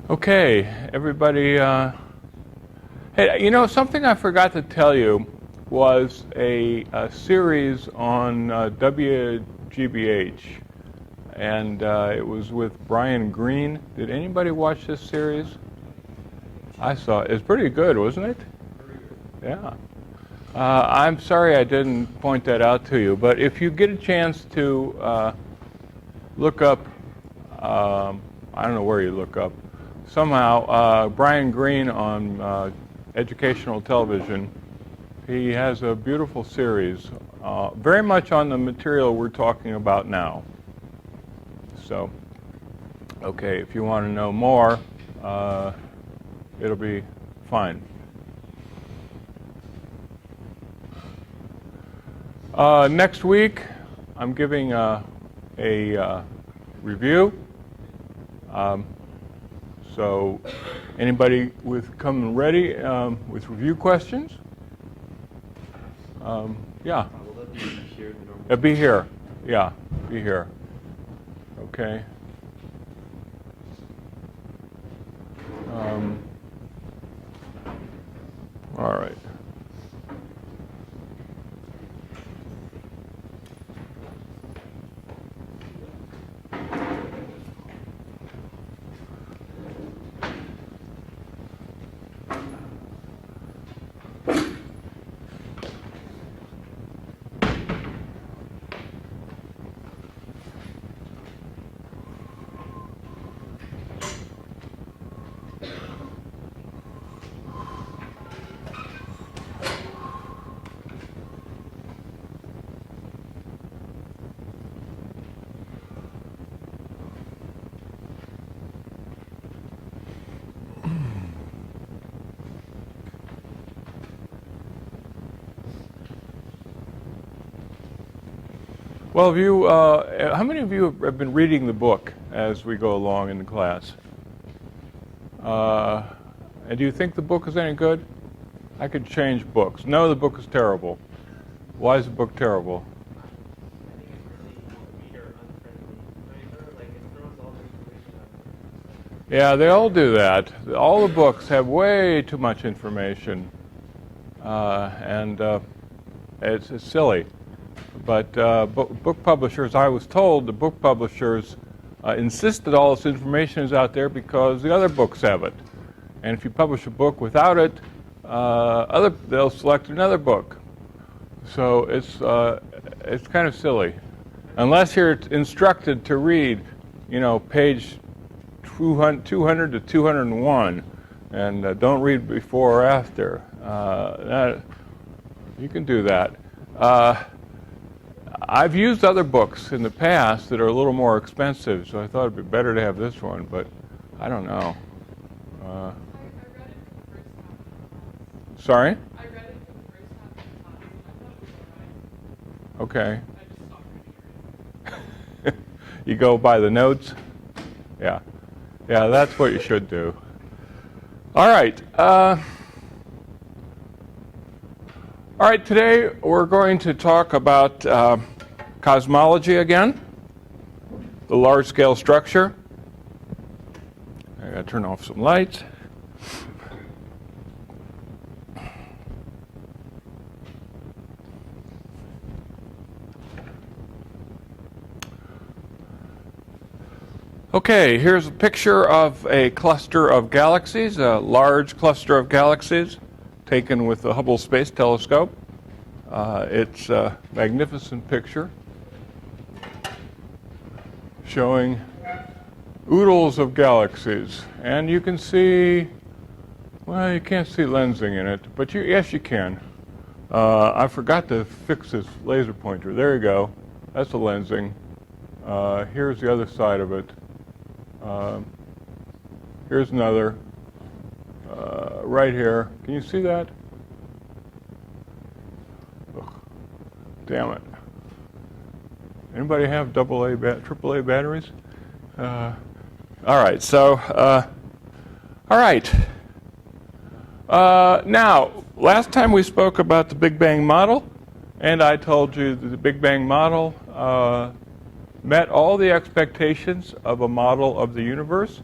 Okay, everybody. Hey, you know, something I forgot to tell you was a series on WGBH, and it was with Brian Greene. Did anybody watch this series? I saw it. It's pretty good, wasn't it? Yeah. I'm sorry I didn't point that out to you, but if you get a chance to look up, I don't know where you look up, somehow Brian Greene on educational television, he has a beautiful series, very much on the material we're talking about now. So, okay, if you want to know more, it'll be fine. Next week, I'm giving a review. So, anybody come ready with review questions? Yeah. Will that be here? It'll be here. Yeah, be here. Okay. All right. Well, how many of you have been reading the book as we go along in the class? And do you think the book is any good? I could change books. No, the book is terrible. Why is the book terrible? I think it's really reader unfriendly. Like it throws all the information out. Yeah, they all do that. All the books have way too much information, and it's silly. But book publishers, I was told, the book publishers insist that all this information is out there because the other books have it. And if you publish a book without it, they'll select another book. So it's kind of silly, unless you're instructed to read, you know, page 200 to 201, and don't read before or after. You can do that. I've used other books in the past that are a little more expensive, so I thought it'd be better to have this one, but I don't know. I read it for the first time. Sorry? I read it for the first time in class, and I thought it was alright. Okay. I just stopped reading it. You go by the notes? Yeah. Yeah, that's what you should do. All right. All right, today we're going to talk about cosmology again, the large-scale structure. I got to turn off some lights. Okay, here's a picture of a cluster of galaxies, a large cluster of galaxies, taken with the Hubble Space Telescope. It's a magnificent picture showing oodles of galaxies. And you can see, well, you can't see lensing in it, but yes, you can. I forgot to fix this laser pointer. There you go. That's the lensing. Here's the other side of it. Here's another. Right here. Can you see that? Ugh, damn it. Anybody have AAA batteries? All right, so, all right. Now, last time we spoke about the Big Bang model, and I told you that the Big Bang model met all the expectations of a model of the universe.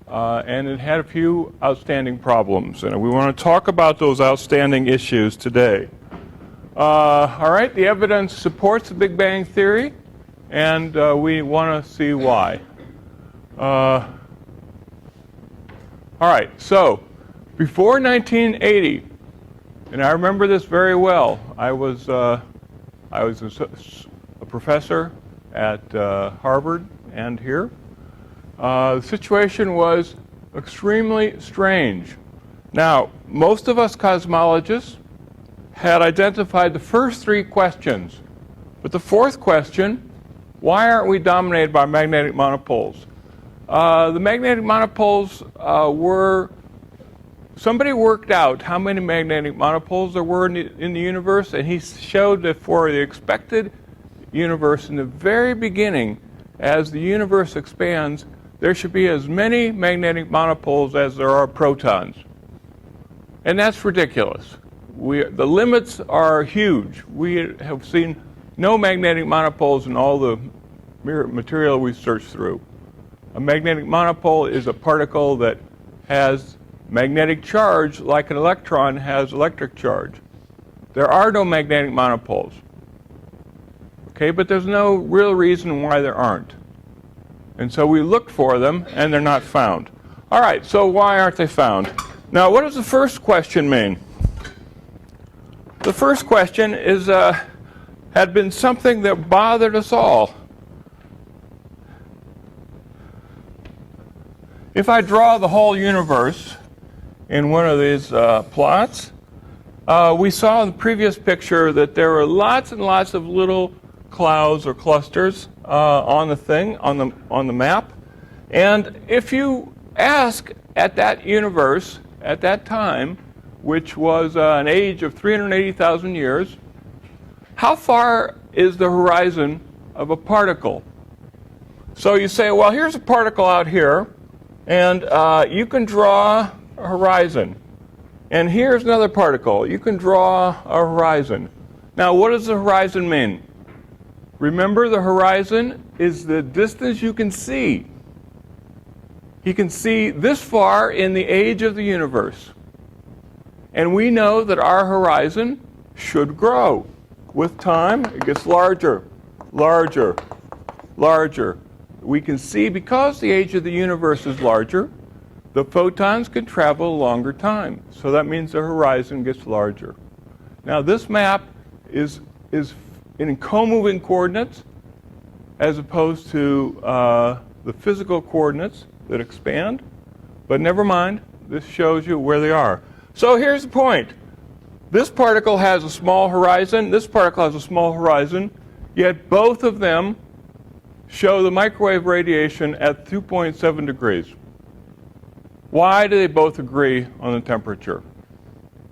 and it had a few outstanding problems. And we want to talk about those outstanding issues today. All right, the evidence supports the Big Bang Theory, and we want to see why. All right, so before 1980, and I remember this very well, I was a professor at Harvard and here. The situation was extremely strange. Now, most of us cosmologists had identified the first three questions, but the fourth question, why aren't we dominated by magnetic monopoles? The magnetic monopoles were, somebody worked out how many magnetic monopoles there were in the universe, and he showed that for the expected universe in the very beginning, as the universe expands, there should be as many magnetic monopoles as there are protons. And that's ridiculous. The limits are huge. We have seen no magnetic monopoles in all the material we searched through. A magnetic monopole is a particle that has magnetic charge like an electron has electric charge. There are no magnetic monopoles. Okay, but there's no real reason why there aren't. And so we looked for them, and they're not found. All right, so why aren't they found? Now, what does the first question mean? The first question is had been something that bothered us all. If I draw the whole universe in one of these plots, we saw in the previous picture that there were lots and lots of little clouds or clusters on the thing, on the map. And if you ask at that universe, at that time, which was an age of 380,000 years, how far is the horizon of a particle? So you say, well, here's a particle out here, and you can draw a horizon. And here's another particle. You can draw a horizon. Now, what does the horizon mean? Remember, the horizon is the distance you can see. You can see this far in the age of the universe. And we know that our horizon should grow. With time, it gets larger, larger, larger. We can see, because the age of the universe is larger, the photons can travel a longer time. So that means the horizon gets larger. Now, this map is in co-moving coordinates as opposed to the physical coordinates that expand. But never mind, this shows you where they are. So here's the point. This particle has a small horizon, this particle has a small horizon, yet both of them show the microwave radiation at 2.7 degrees. Why do they both agree on the temperature?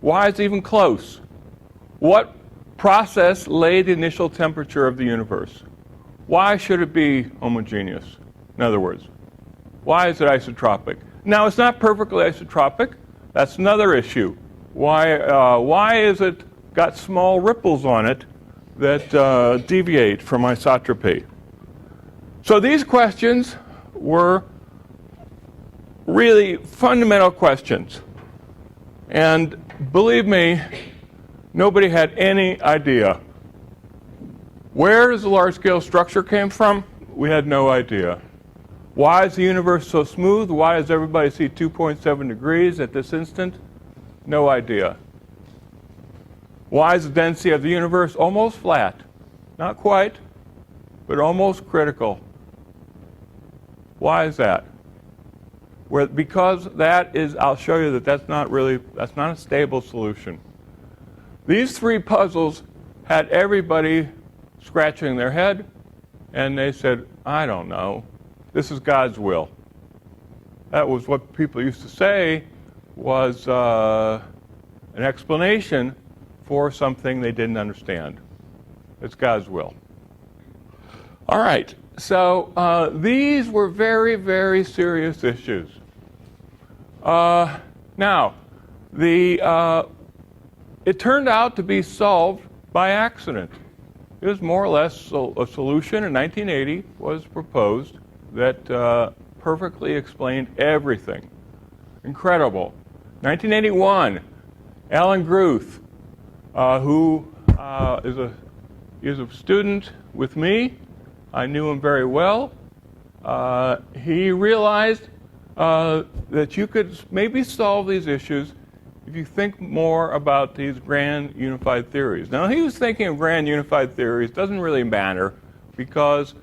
Why is it even close? What process laid the initial temperature of the universe? Why should it be homogeneous? In other words, why is it isotropic? Now, it's not perfectly isotropic. That's another issue. Why is it got small ripples on it that deviate from isotropy? So these questions were really fundamental questions. And believe me, nobody had any idea. Where does the large-scale structure came from? We had no idea. Why is the universe so smooth? Why does everybody see 2.7 degrees at this instant? No idea. Why is the density of the universe almost flat? Not quite, but almost critical. Why is that? Because that is, I'll show you that that's not a stable solution. These three puzzles had everybody scratching their head, and they said, I don't know. This is God's will. That was what people used to say was an explanation for something they didn't understand. It's God's will. All right, so these were very, very serious issues. Now, it turned out to be solved by accident. It was more or less a solution in 1980 was proposed that perfectly explained everything. Incredible. 1981, Alan Guth, who is a student with me. I knew him very well. He realized that you could maybe solve these issues if you think more about these grand unified theories. Now, he was thinking of grand unified theories. Doesn't really matter, because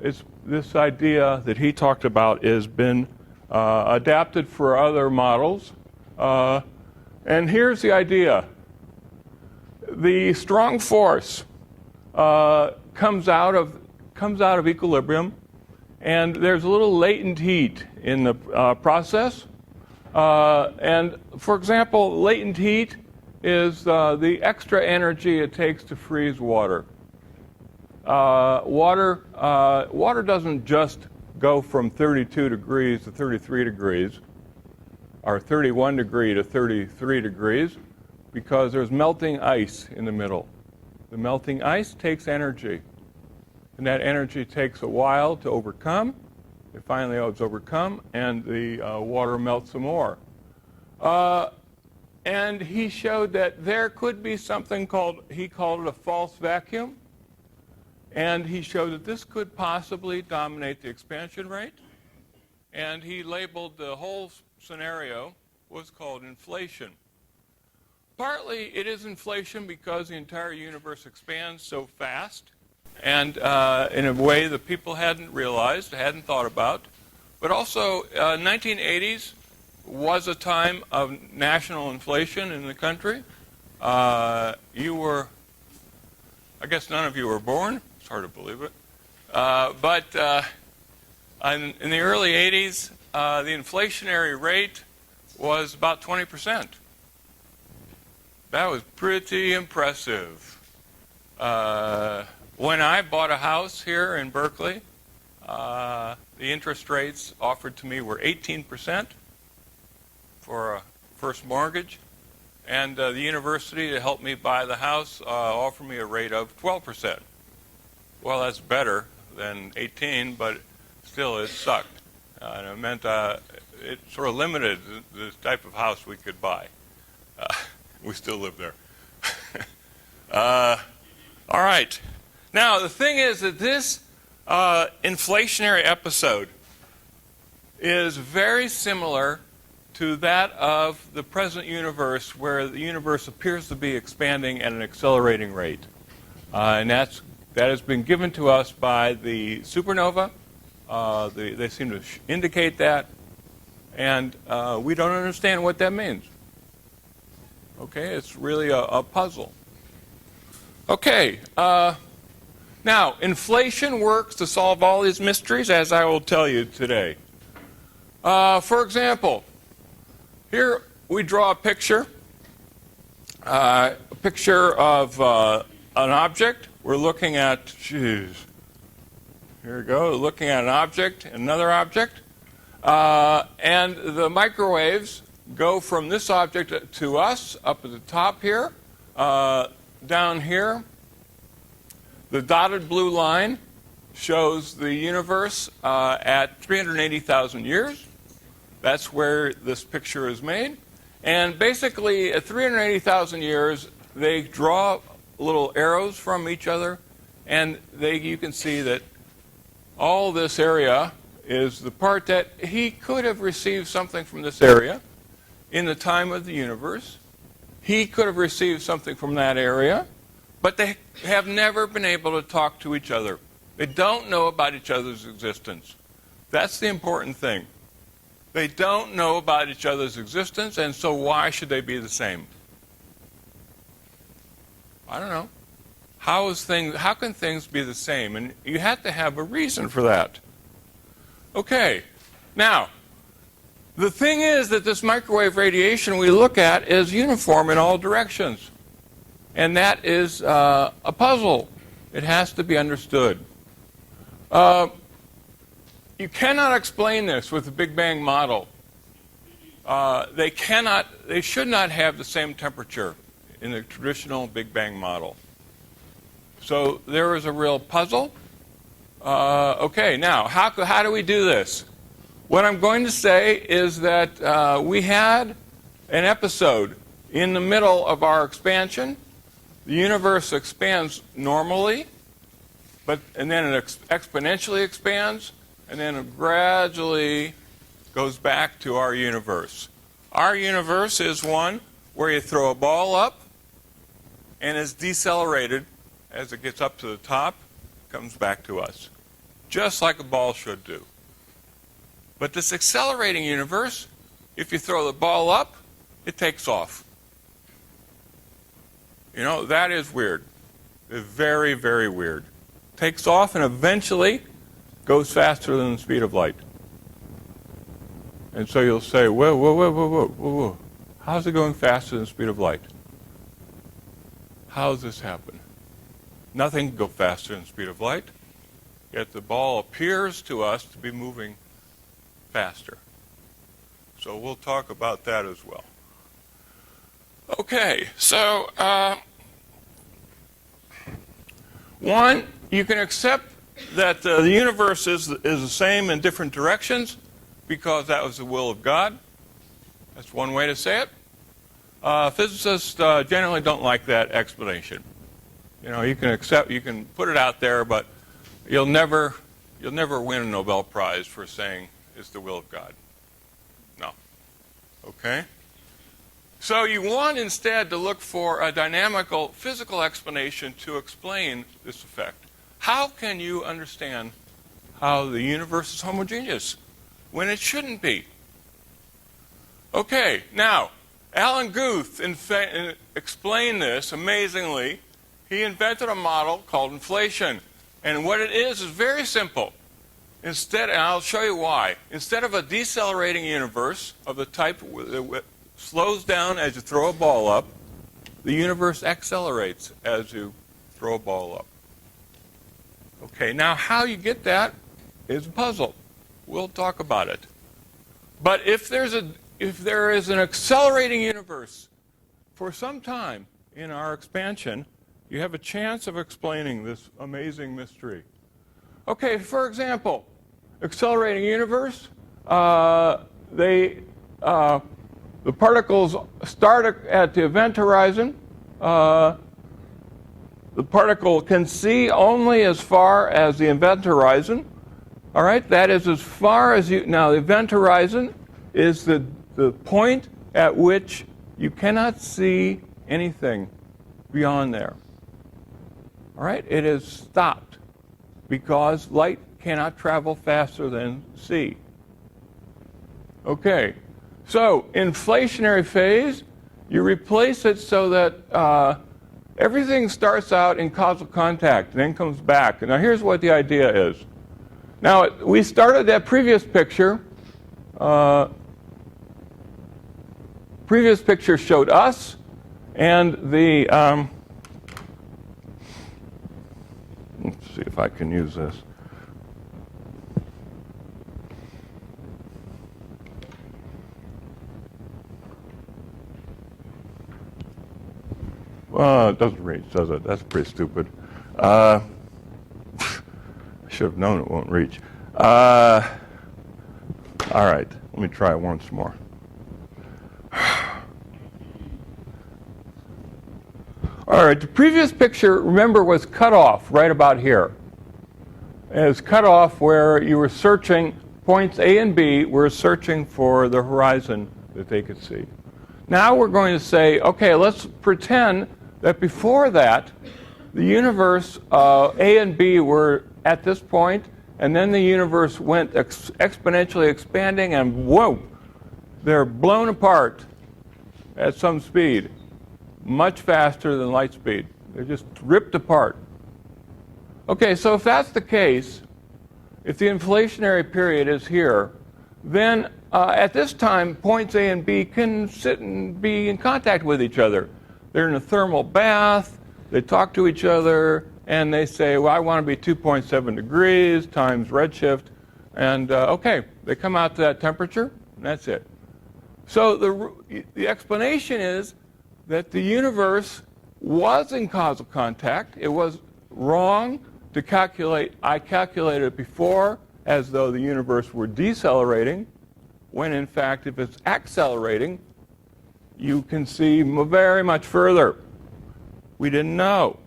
it's this idea that he talked about has been adapted for other models. And here's the idea. The strong force comes out of equilibrium, and there's a little latent heat in the process. And for example, latent heat is the extra energy it takes to freeze water. Water doesn't just go from 32 degrees to 33 degrees, or 31 degree to 33 degrees, because there's melting ice in the middle. The melting ice takes energy, and that energy takes a while to overcome. It finally is overcome, and the water melts some more. And he showed that there could be something he called it a false vacuum. And he showed that this could possibly dominate the expansion rate. And he labeled the whole scenario was called inflation. Partly it is inflation because the entire universe expands so fast, and in a way that people hadn't realized, hadn't thought about. But also, 1980s was a time of national inflation in the country. I guess none of you were born. It's hard to believe it. But in the early 80s, the inflationary rate was about 20%. That was pretty impressive. When I bought a house here in Berkeley, the interest rates offered to me were 18% for a first mortgage. And the university, to help me buy the house, offered me a rate of 12%. Well, that's better than 18, but still it sucked. And it meant it sort of limited the type of house we could buy. We still live there. All right. Now, the thing is that this inflationary episode is very similar to that of the present universe, where the universe appears to be expanding at an accelerating rate. And that has been given to us by the supernova. They seem to indicate that. And we don't understand what that means. Okay, it's really a puzzle. Okay, now, inflation works to solve all these mysteries, as I will tell you today. For example, here we draw a picture of an object. We're looking at, here we go, looking at an object, another object, and the microwaves go from this object to us up at the top here, down here. The dotted blue line shows the universe at 380,000 years. That's where this picture is made. And basically, at 380,000 years, they draw little arrows from each other, and you can see that all this area is the part that he could have received something from this area in the time of the universe. He could have received something from that area, but they have never been able to talk to each other. They don't know about each other's existence. That's the important thing. They don't know about each other's existence, and so why should they be the same? I don't know. How can things be the same? And you have to have a reason for that. Okay. Now, the thing is that this microwave radiation we look at is uniform in all directions. And that is a puzzle. It has to be understood. You cannot explain this with the Big Bang model. They should not have the same temperature in the traditional Big Bang model. So there is a real puzzle. Okay, now, how do we do this? what I'm going to say is that we had an episode in the middle of our expansion. The universe expands normally, and then it exponentially expands, and then it gradually goes back to our universe. Our universe is one where you throw a ball up and is decelerated as it gets up to the top, comes back to us, just like a ball should do. But this accelerating universe, if you throw the ball up, it takes off. You know, that is weird. It's very, very weird. Takes off and eventually goes faster than the speed of light. And so you'll say, whoa, whoa, whoa, whoa, whoa, whoa, whoa. How's it going faster than the speed of light? How does this happen? Nothing can go faster than the speed of light, yet the ball appears to us to be moving faster. So we'll talk about that as well. Okay, so one, you can accept that the universe is the same in different directions because that was the will of God. That's one way to say it. Physicists generally don't like that explanation. You know, you can put it out there, but you'll never win a Nobel Prize for saying it's the will of God. No. Okay? So you want instead to look for a dynamical physical explanation to explain this effect. How can you understand how the universe is homogeneous when it shouldn't be? Okay, now, Alan Guth explained this amazingly. He invented a model called inflation. And what it is very simple. Instead, and I'll show you why. Instead of a decelerating universe of the type that slows down as you throw a ball up, the universe accelerates as you throw a ball up. Okay, now how you get that is a puzzle. We'll talk about it. But if there is an accelerating universe for some time in our expansion, you have a chance of explaining this amazing mystery. Okay, for example, accelerating universe, the particles start at the event horizon. The particle can see only as far as the event horizon. All right, that is as far as you. Now, the event horizon is the point at which you cannot see anything beyond there. All right, it is stopped because light cannot travel faster than c. Okay, so inflationary phase, you replace it so that everything starts out in causal contact and then comes back. Now here's what the idea is. Now we started that previous picture. Previous picture showed us and the let's see if I can use this. It doesn't reach, does it? That's pretty stupid. I should have known it won't reach. All right, let me try it once more. All right, the previous picture, remember, was cut off right about here. It was cut off where you were searching, points A and B were searching for the horizon that they could see. Now we're going to say, okay, let's pretend that before that, the universe, A and B were at this point, and then the universe went exponentially expanding, and whoa, they're blown apart at some speed, much faster than light speed. They're just ripped apart. Okay, so if that's the case, if the inflationary period is here, then at this time, points A and B can sit and be in contact with each other. They're in a thermal bath, they talk to each other, and they say, well, I want to be 2.7 degrees times redshift. And okay, they come out to that temperature, and that's it. So the explanation is that the universe was in causal contact. It was wrong to calculate. I calculated it before as though the universe were decelerating, when in fact, if it's accelerating, you can see very much further. We didn't know.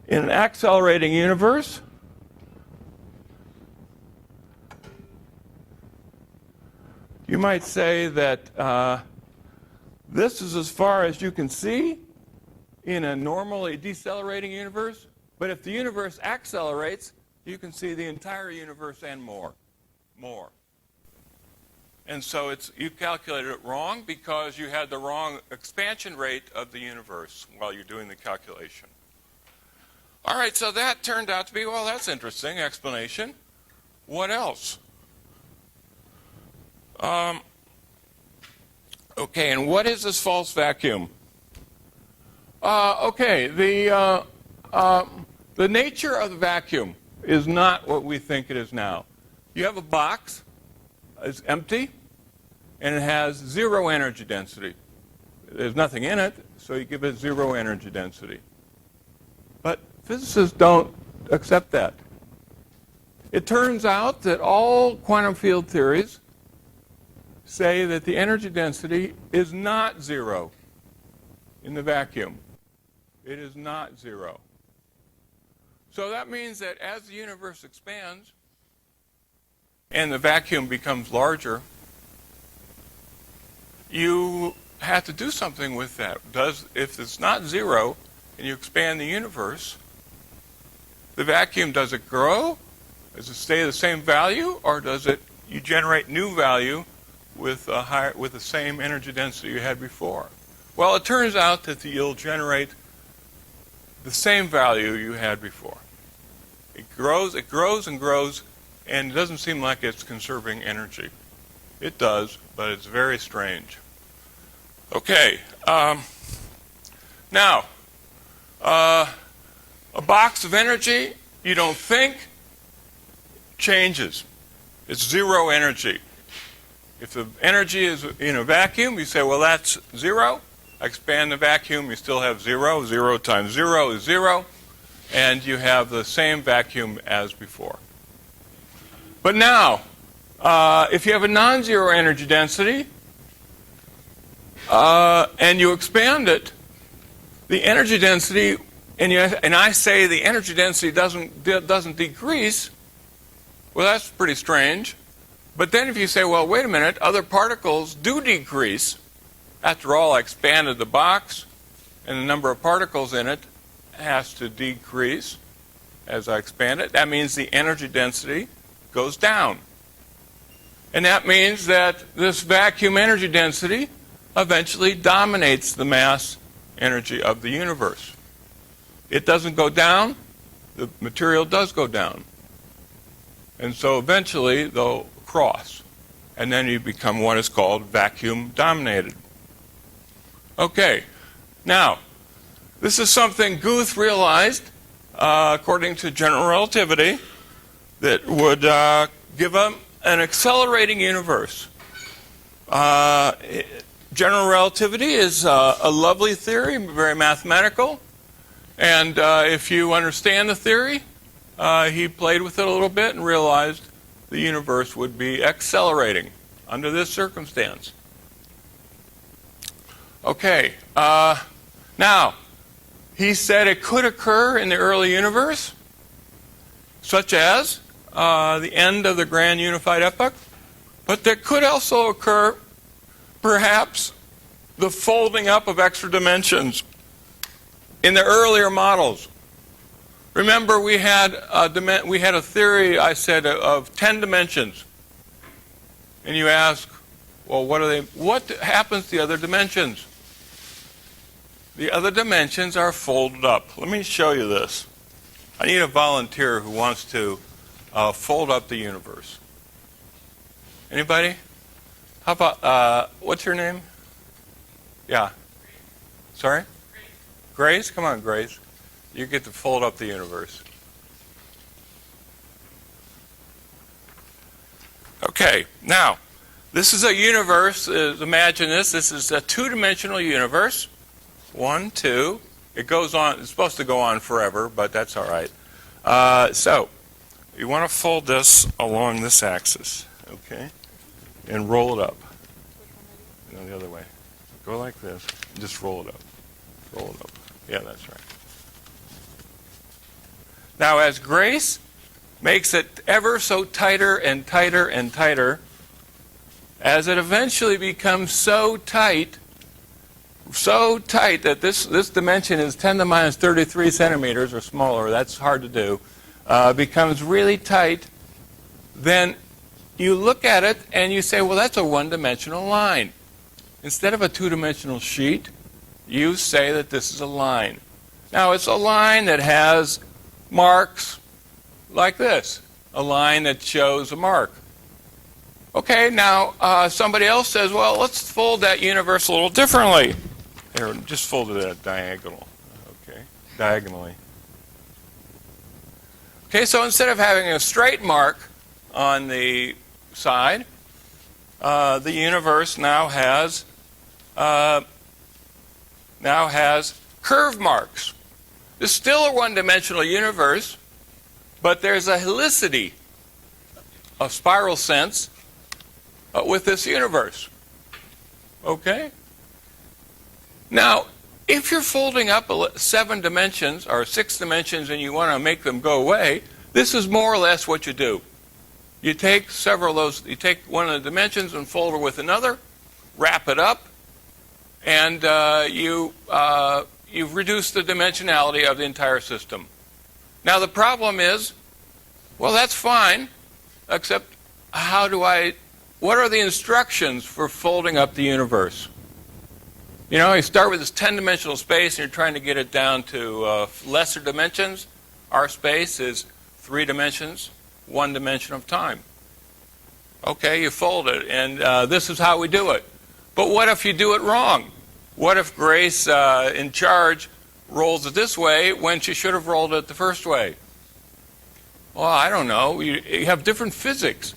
In an accelerating universe, you might say that this is as far as you can see in a normally decelerating universe, but if the universe accelerates, you can see the entire universe and more. And so you calculated it wrong because you had the wrong expansion rate of the universe while you're doing the calculation. All right, so that turned out to be, well, that's interesting explanation. What else? Okay, and what is this false vacuum? Okay, the nature of the vacuum is not what we think it is now. You have a box, it's empty, and it has 0 energy density. There's nothing in it, so you give it 0 energy density. But physicists don't accept that. It turns out that all quantum field theories say that the energy density is not 0 in the vacuum. It is not 0. So that means that as the universe expands and the vacuum becomes larger, you have to do something with that. If it's not 0 and you expand the universe, the vacuum, does it grow? Does it stay the same value, or you generate new value with the same energy density you had before? Well, it turns out that you'll generate the same value you had before. It grows and grows, and it doesn't seem like it's conserving energy. It does, but it's very strange. Okay, now, a box of energy, you don't think, changes. It's 0 energy. If the energy is in a vacuum, you say, well, that's 0. I expand the vacuum, you still have 0. 0 times 0 is 0. And you have the same vacuum as before. But now, if you have a non-zero energy density, and you expand it, the energy density, and I say the energy density doesn't decrease, well, that's pretty strange. But then if you say, well, wait a minute, other particles do decrease. After all, I expanded the box, and the number of particles in it has to decrease as I expand it. That means the energy density goes down. And that means that this vacuum energy density eventually dominates the mass energy of the universe. It doesn't go down, the material does go down. And so eventually they'll cross. And then you become what is called vacuum dominated. Okay, now, this is something Guth realized, according to general relativity, that would give an accelerating universe. General relativity is a lovely theory, very mathematical. And if you understand the theory, he played with it a little bit and realized the universe would be accelerating under this circumstance. Okay, now, he said it could occur in the early universe, such as the end of the grand unified epoch, but there could also occur, perhaps, the folding up of extra dimensions in the earlier models. Remember, we had a theory, I said, of 10 dimensions. And you ask, well, what happens to the other dimensions? The other dimensions are folded up. Let me show you this. I need a volunteer who wants to fold up the universe. Anybody? How about, what's your name? Yeah. Sorry? Grace? Come on, Grace. You get to fold up the universe. Okay, now, this is a universe. Imagine this. This is a two-dimensional universe. 1, 2. It goes on. It's supposed to go on forever, but that's all right. So, you want to fold this along this axis, okay? And roll it up. No, the other way. Go like this. And just roll it up. Roll it up. Yeah, that's right. Now, as Grace makes it ever so tighter and tighter and tighter, as it eventually becomes so tight that this dimension is 10 to the minus 33 centimeters or smaller, that's hard to do, becomes really tight, then you look at it and you say, well, that's a one-dimensional line. Instead of a two-dimensional sheet, you say that this is a line. Now, it's a line that has marks like this, a line that shows a mark. Okay, now somebody else says, well, let's fold that universe a little differently. Here, just fold it at diagonal. Okay, diagonally. Okay, so instead of having a straight mark on the side, the universe now has curve marks. It's still a one-dimensional universe, but there's a helicity, a spiral sense, with this universe. Okay? Now, if you're folding up 7 dimensions or 6 dimensions and you want to make them go away, this is more or less what you do. You take several of those, you take one of the dimensions and fold it with another, wrap it up, and you've reduced the dimensionality of the entire system. Now the problem is, well, that's fine, except what are the instructions for folding up the universe? You know, you start with this 10-dimensional space and you're trying to get it down to lesser dimensions. Our space is 3 dimensions, 1 dimension of time. Okay, you fold it, and this is how we do it. But what if you do it wrong? What if Grace, in charge, rolls it this way when she should have rolled it the first way? Well, I don't know. You have different physics.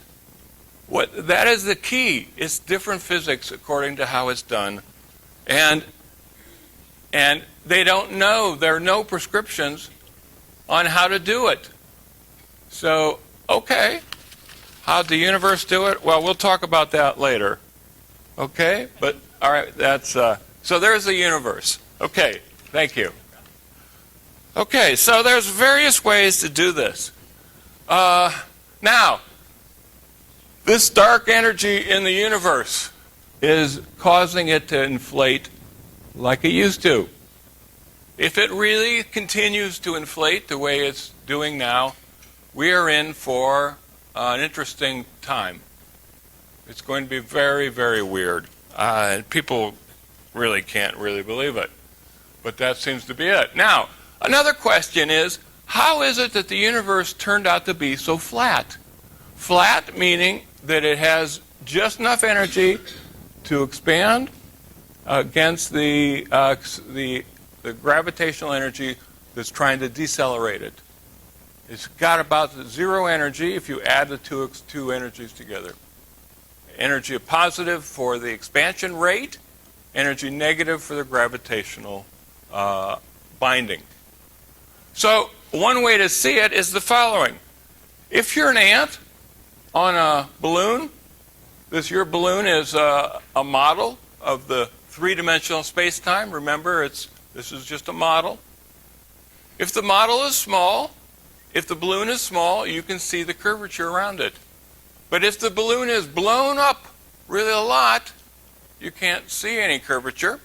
That is the key. It's different physics according to how it's done. And they don't know. There are no prescriptions on how to do it. So, okay. How'd the universe do it? Well, we'll talk about that later. Okay? But, all right, that's... So there's the universe. Okay, thank you. Okay, so there's various ways to do this. Now, this dark energy in the universe is causing it to inflate like it used to. If it really continues to inflate the way it's doing now, we are in for an interesting time. It's going to be very, very weird. People really can't really believe it. But that seems to be it. Now, another question is, how is it that the universe turned out to be so flat? Flat meaning that it has just enough energy to expand against the gravitational energy that's trying to decelerate it. It's got about 0 energy if you add the two energies together. Energy positive for the expansion rate, energy negative for the gravitational binding. So one way to see it is the following. If you're an ant on a balloon, your balloon is a model of the 3-dimensional space-time. Remember, this is just a model. If the model is small, if the balloon is small, you can see the curvature around it. But if the balloon is blown up really a lot, you can't see any curvature.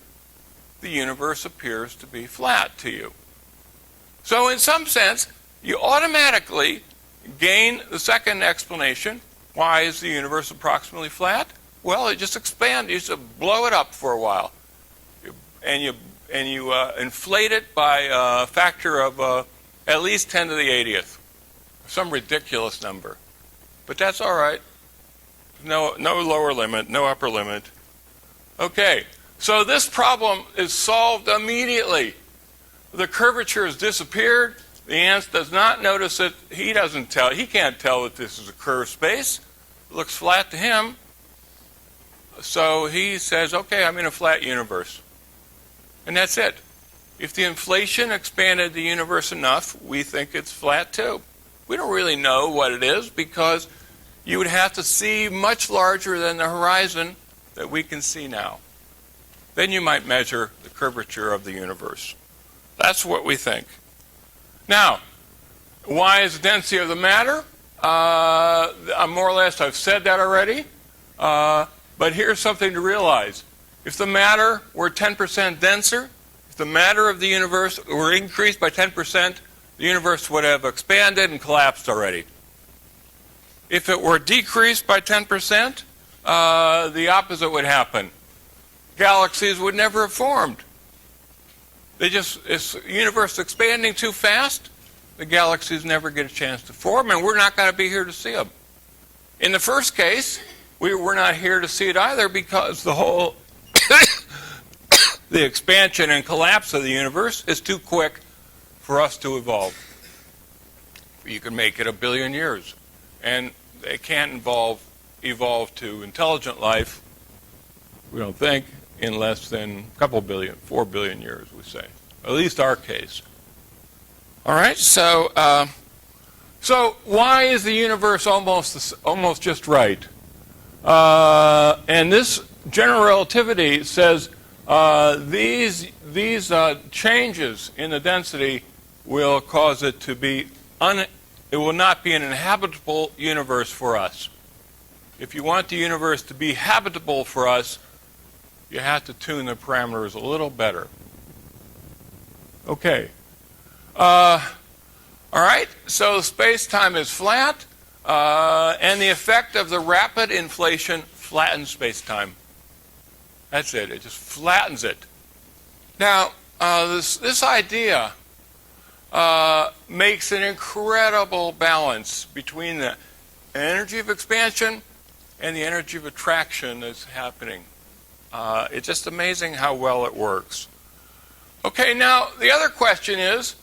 The universe appears to be flat to you. So in some sense, you automatically gain the second explanation. Why is the universe approximately flat? Well, it just expands. You just blow it up for a while. And you inflate it by a factor of at least 10 to the 80th. Some ridiculous number. But that's all right. No lower limit, no upper limit. Okay, so this problem is solved immediately. The curvature has disappeared. The ant does not notice it. He can't tell that this is a curved space. It looks flat to him. So he says, okay, I'm in a flat universe. And that's it. If the inflation expanded the universe enough, we think it's flat too. We don't really know what it is because you would have to see much larger than the horizon that we can see now. Then you might measure the curvature of the universe. That's what we think. Now, why is the density of the matter? More or less, I've said that already. But here's something to realize. If the matter were 10% denser, if the matter of the universe were increased by 10%, the universe would have expanded and collapsed already. If it were decreased by 10%, the opposite would happen. Galaxies would never have formed. It's the universe expanding too fast, the galaxies never get a chance to form, and we're not going to be here to see them. In the first case, we're not here to see it either because the whole the expansion and collapse of the universe is too quick for us to evolve. You can make it 1 billion years, and it can't evolve to intelligent life, we don't think, in less than a couple billion, 4 billion years, we say. At least our case. All right, so why is the universe almost just right? And this general relativity says these changes in the density will cause it to be it will not be an inhabitable universe for us. If you want the universe to be habitable for us, you have to tune the parameters a little better. Okay. All right, so space-time is flat, and the effect of the rapid inflation flattens space-time. That's it. It just flattens it. Now, this idea makes an incredible balance between the energy of expansion and the energy of attraction that's happening. It's just amazing how well it works. Okay, now the other question is,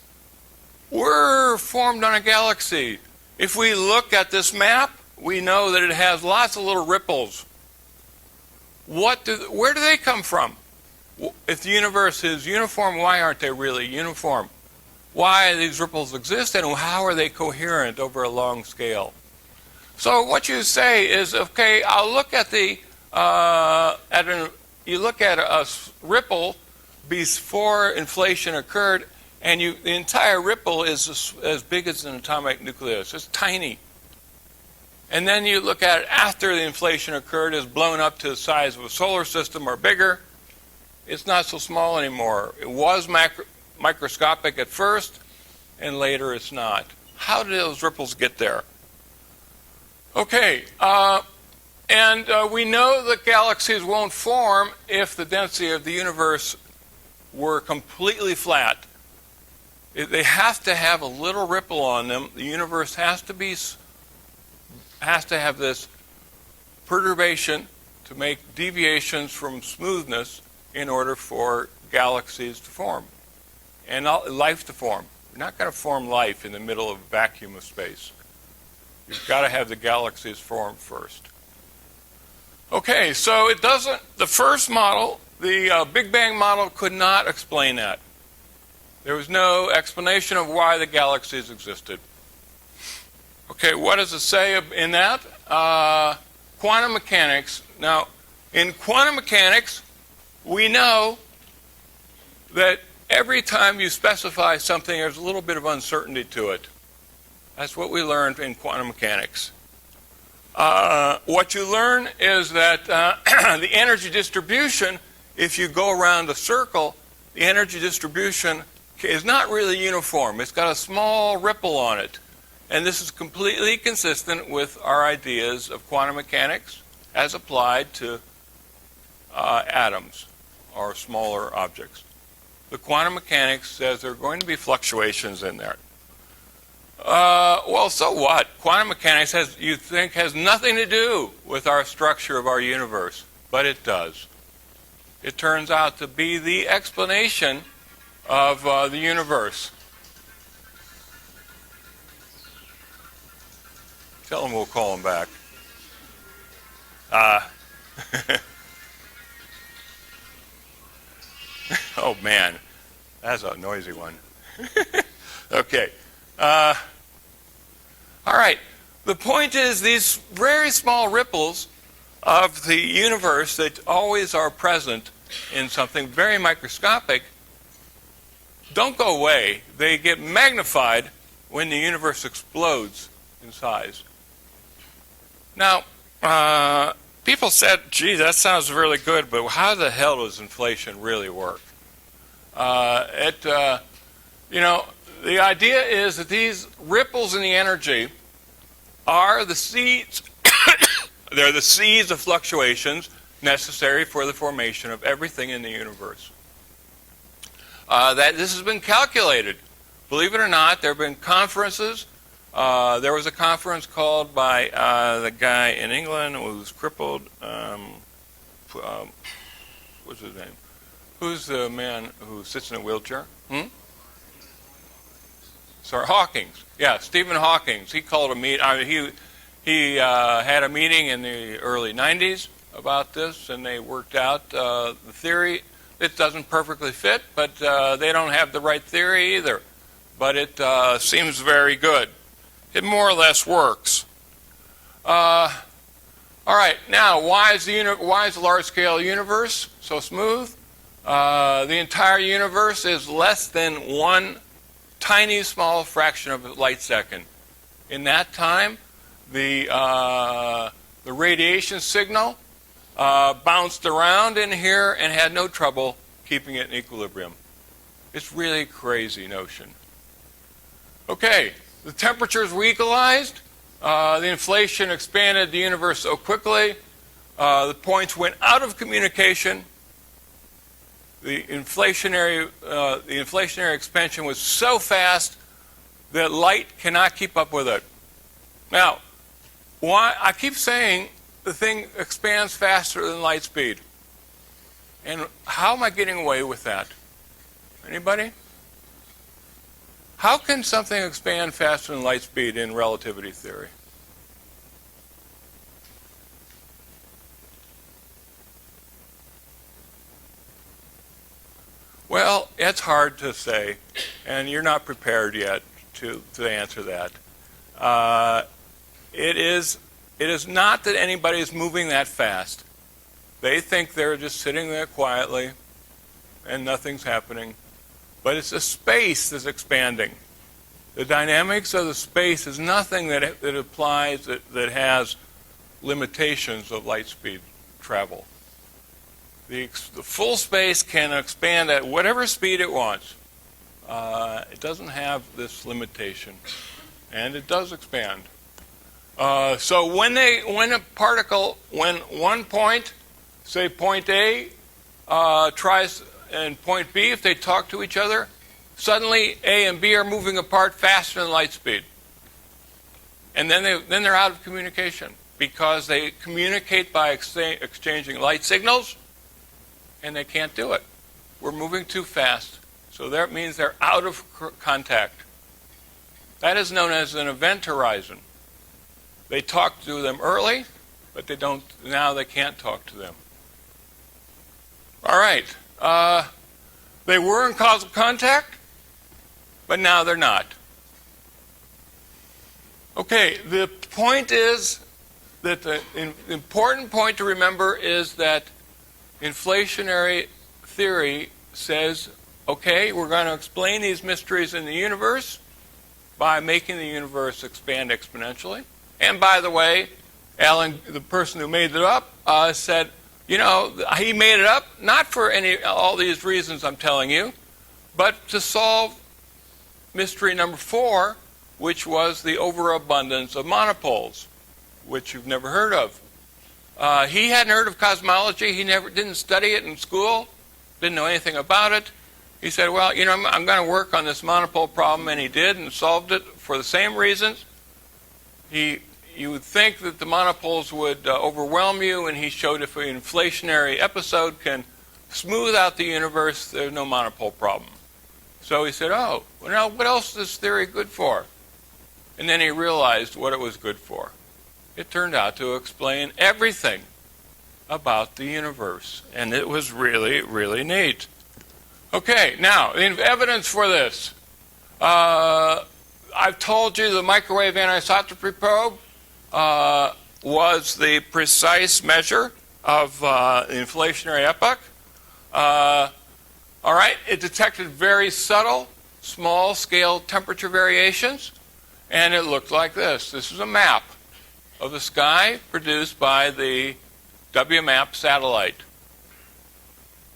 we're formed on a galaxy. If we look at this map, we know that it has lots of little ripples. Where do they come from? If the universe is uniform, why aren't they really uniform? Why do these ripples exist, and how are they coherent over a long scale? So what you say is, okay, I'll look at you look at a ripple before inflation occurred, and the entire ripple is as big as an atomic nucleus. It's tiny. And then you look at it after the inflation occurred, it's blown up to the size of a solar system or bigger. It's not so small anymore. It was microscopic at first, and later it's not. How did those ripples get there? Okay, and we know that galaxies won't form if the density of the universe were completely flat. They have to have a little ripple on them. The universe has to have this perturbation to make deviations from smoothness in order for galaxies to form and life to form. You're not going to form life in the middle of a vacuum of space. You've got to have the galaxies form first. Okay, so the first model, the Big Bang model, could not explain that. There was no explanation of why the galaxies existed. Okay, what does it say in that? Quantum mechanics. Now, in quantum mechanics, we know that every time you specify something, there's a little bit of uncertainty to it. That's what we learned in quantum mechanics. What you learn is that the energy distribution, if you go around a circle, the energy distribution is not really uniform. It's got a small ripple on it. And this is completely consistent with our ideas of quantum mechanics as applied to atoms or smaller objects. The quantum mechanics says there are going to be fluctuations in there. Well, so what? Quantum mechanics has nothing to do with our structure of our universe, but it does. It turns out to be the explanation of the universe. Tell them we'll call them back. Oh, man. That's a noisy one. Okay. All right. The point is these very small ripples of the universe that always are present in something very microscopic don't go away. They get magnified when the universe explodes in size. Now, people said, gee, that sounds really good, but how the hell does inflation really work? The idea is that these ripples in the energy are the seeds, they're the seeds of fluctuations necessary for the formation of everything in the universe. That this has been calculated. Believe it or not, there have been conferences. There was a conference called by the guy in England who was crippled. What's his name? Who's the man who sits in a wheelchair? Sorry, Hawking's. Yeah, Stephen Hawking's. He called a meeting. He had a meeting in the early 90s about this, and they worked out the theory. It doesn't perfectly fit, but they don't have the right theory either. But it seems very good. It more or less works. All right, now why is the large-scale universe so smooth? The entire universe is less than one tiny small fraction of a light second. In that time, the radiation signal bounced around in here and had no trouble keeping it in equilibrium. It's really a crazy notion. Okay, the temperatures were equalized. The inflation expanded the universe so quickly. The points went out of communication. The inflationary expansion was so fast that light cannot keep up with it. Now, why I keep saying the thing expands faster than light speed. And how am I getting away with that? Anybody? How can something expand faster than light speed in relativity theory? Well, it's hard to say, and you're not prepared yet to answer that. It is not that anybody is moving that fast. They think they're just sitting there quietly and nothing's happening. But it's the space that's expanding. The dynamics of the space is nothing that applies that has limitations of light speed travel. The full space can expand at whatever speed it wants. It doesn't have this limitation, and it does expand. So when one point, say point A, tries and point B, if they talk to each other, suddenly A and B are moving apart faster than light speed, and then they're out of communication because they communicate by exchanging light signals. And they can't do it. We're moving too fast. So that means they're out of contact. That is known as an event horizon. They talk to them early, but now they can't talk to them. All right. They were in causal contact, but now they're not. Okay, the point is that the important point to remember is that inflationary theory says, okay, we're going to explain these mysteries in the universe by making the universe expand exponentially. And by the way, Alan, the person who made it up, said, he made it up not for all these reasons I'm telling you, but to solve mystery number 4, which was the overabundance of monopoles, which you've never heard of. He hadn't heard of cosmology. He didn't study it in school, didn't know anything about it. He said, well, I'm going to work on this monopole problem, and he did and solved it for the same reasons. You would think that the monopoles would overwhelm you, and he showed if an inflationary episode can smooth out the universe, there's no monopole problem. So he said, oh, well, now what else is this theory good for? And then he realized what it was good for. It turned out to explain everything about the universe. And it was really, really neat. Okay, now, the evidence for this. I I've told you the microwave anisotropy probe was the precise measure of the inflationary epoch. All right, it detected very subtle, small-scale temperature variations, and it looked like this. This is a map of the sky produced by the WMAP satellite.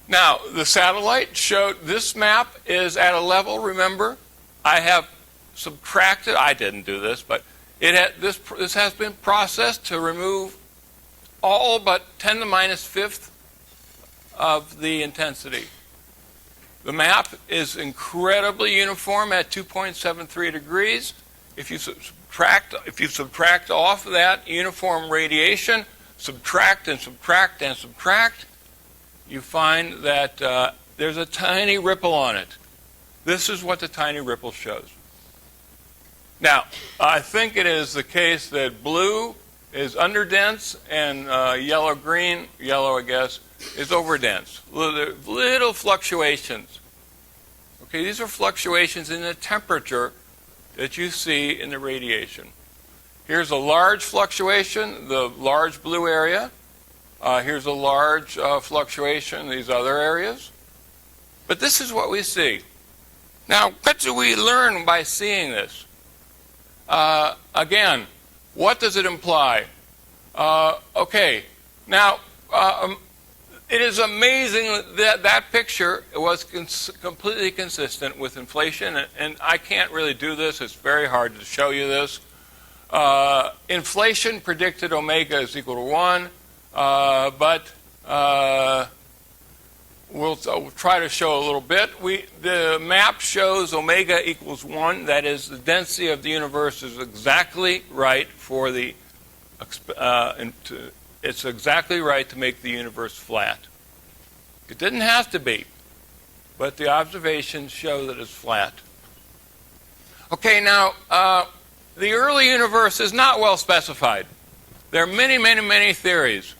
Now, the satellite showed this map is at a level, remember, I have subtracted, I didn't do this, but this has been processed to remove all but 10 to the minus fifth of the intensity. The map is incredibly uniform at 2.73 degrees. If you subtract off of that uniform radiation, subtract and subtract and subtract, you find that there's a tiny ripple on it. This is what the tiny ripple shows. Now, I think it is the case that blue is underdense and yellow-green, yellow I guess, is overdense. Little fluctuations. Okay, these are fluctuations in the temperature that you see in the radiation. Here's a large fluctuation, the large blue area. Here's a large fluctuation in these other areas. But this is what we see. Now, what do we learn by seeing this? Again, what does it imply? Okay, now, it is amazing that that picture was completely consistent with inflation, and I can't really do this. It's very hard to show you this. Inflation predicted omega is equal to 1, but we'll try to show a little bit. The map shows omega equals 1. That is, the density of the universe is exactly right for the it's exactly right to make the universe flat. It didn't have to be, but the observations show that it's flat. Okay, now, the early universe is not well specified. There are many, many, many theories,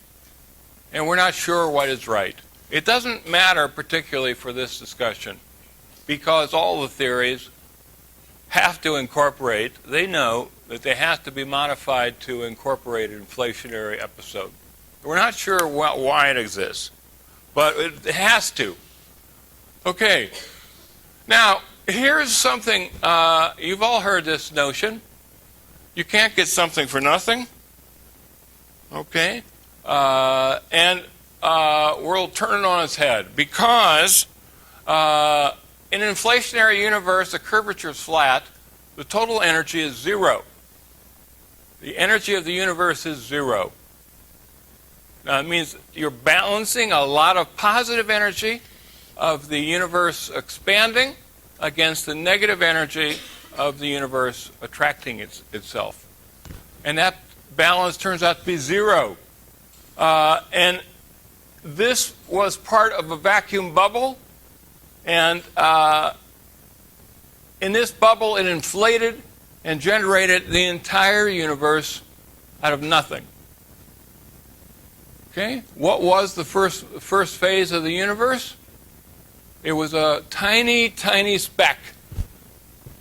and we're not sure what is right. It doesn't matter particularly for this discussion, because all the theories have to incorporate, they know that they have to be modified to incorporate an inflationary episode. We're not sure why it exists, but it has to. Okay, now here's something, you've all heard this notion. You can't get something for nothing. Okay, and we'll turn it on its head, because in an inflationary universe, the curvature is flat, the total energy is 0. The energy of the universe is 0. Now, it means you're balancing a lot of positive energy of the universe expanding against the negative energy of the universe attracting itself. And that balance turns out to be 0. And this was part of a vacuum bubble. And in this bubble, it inflated and generated the entire universe out of nothing. Okay? What was the first phase of the universe? It was a tiny, tiny speck.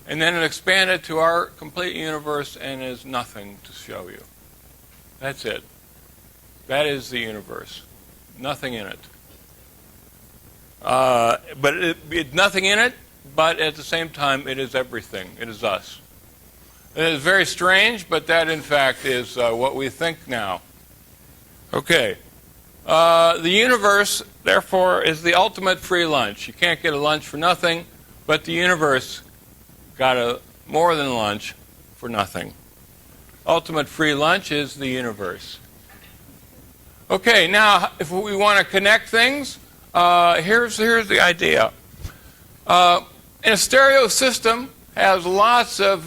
And then it expanded to our complete universe and is nothing to show you. That's it. That is the universe. Nothing in it. But nothing in it, but at the same time, it is everything. It is us. It is very strange, but that, in fact, is what we think now. Okay. The universe, therefore, is the ultimate free lunch. You can't get a lunch for nothing, but the universe got a more than lunch for nothing. Ultimate free lunch is the universe. Okay, now, if we want to connect things, here's the idea. In a stereo system, has lots of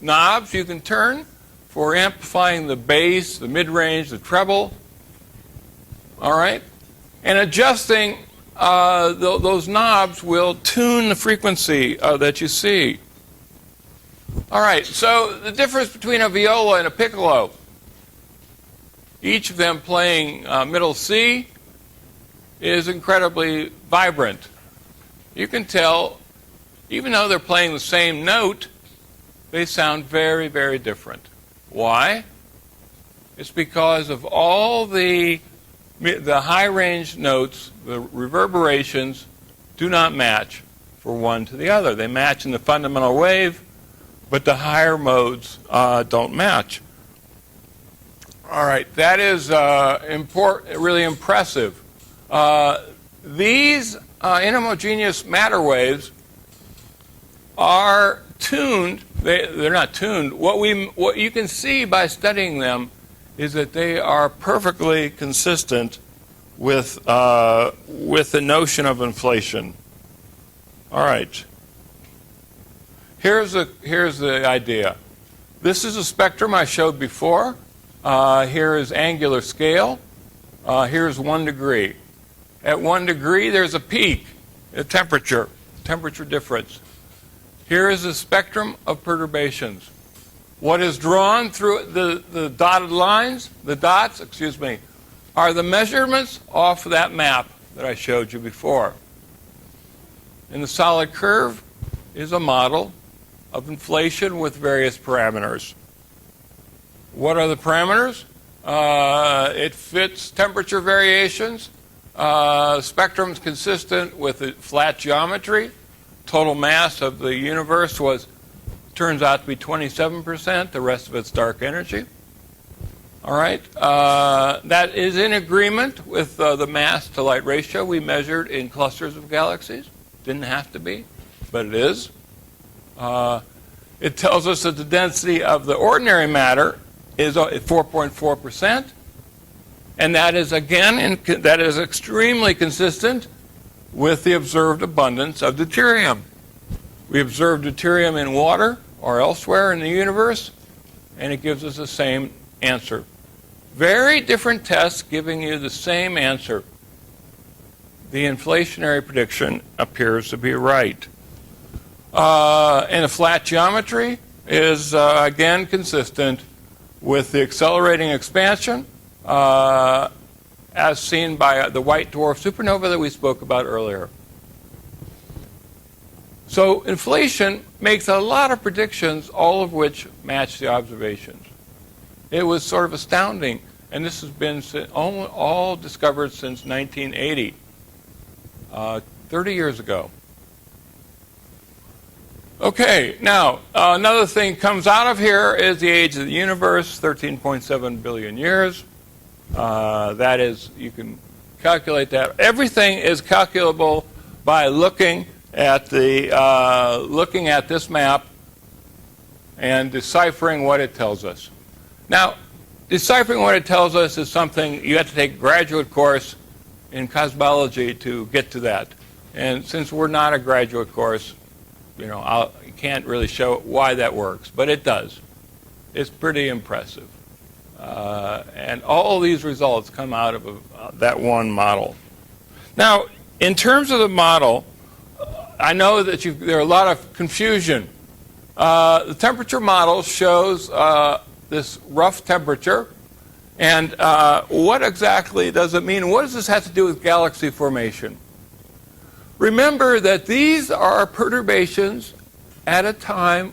knobs you can turn for amplifying the bass, the mid-range, the treble. All right? And adjusting those knobs will tune the frequency that you see. All right, so the difference between a viola and a piccolo, each of them playing middle C, is incredibly vibrant. You can tell even though they're playing the same note, they sound very, very different. Why? It's because of all the high-range notes, the reverberations do not match for one to the other. They match in the fundamental wave, but the higher modes don't match. All right, that is really impressive. These inhomogeneous matter waves are tuned. They're not tuned. What you can see by studying them is that they are perfectly consistent with the notion of inflation. All right. Here's the idea. This is a spectrum I showed before. Here is angular scale. Here's 1 degree. At 1 degree, there's a peak, a temperature difference. Here is a spectrum of perturbations. What is drawn through the dotted lines, the dots, are the measurements off of that map that I showed you before. And the solid curve is a model of inflation with various parameters. What are the parameters? It fits temperature variations. Spectrum is consistent with the flat geometry. Total mass of the universe turns out to be 27%. The rest of it's dark energy. All right. That is in agreement with the mass to light ratio we measured in clusters of galaxies. Didn't have to be, but it is. It tells us that the density of the ordinary matter is 4.4%, and that is that is extremely consistent with the observed abundance of deuterium. We observed deuterium in water or elsewhere in the universe, and it gives us the same answer. Very different tests giving you the same answer. The inflationary prediction appears to be right. And the flat geometry is, again, consistent with the accelerating expansion as seen by the white dwarf supernova that we spoke about earlier. So inflation makes a lot of predictions, all of which match the observations. It was sort of astounding, and this has been all discovered since 1980, 30 years ago. Okay, now another thing comes out of here is the age of the universe, 13.7 billion years. That is, you can calculate that. Everything is calculable by looking at this map and deciphering what it tells us. Now, deciphering what it tells us is something you have to take a graduate course in cosmology to get to that. And since we're not a graduate course, you can't really show why that works, but it does. It's pretty impressive. And all these results come out of that one model. Now, in terms of the model, I know that there are a lot of confusion. The temperature model shows this rough temperature. And what exactly does it mean? What does this have to do with galaxy formation? Remember that these are perturbations at a time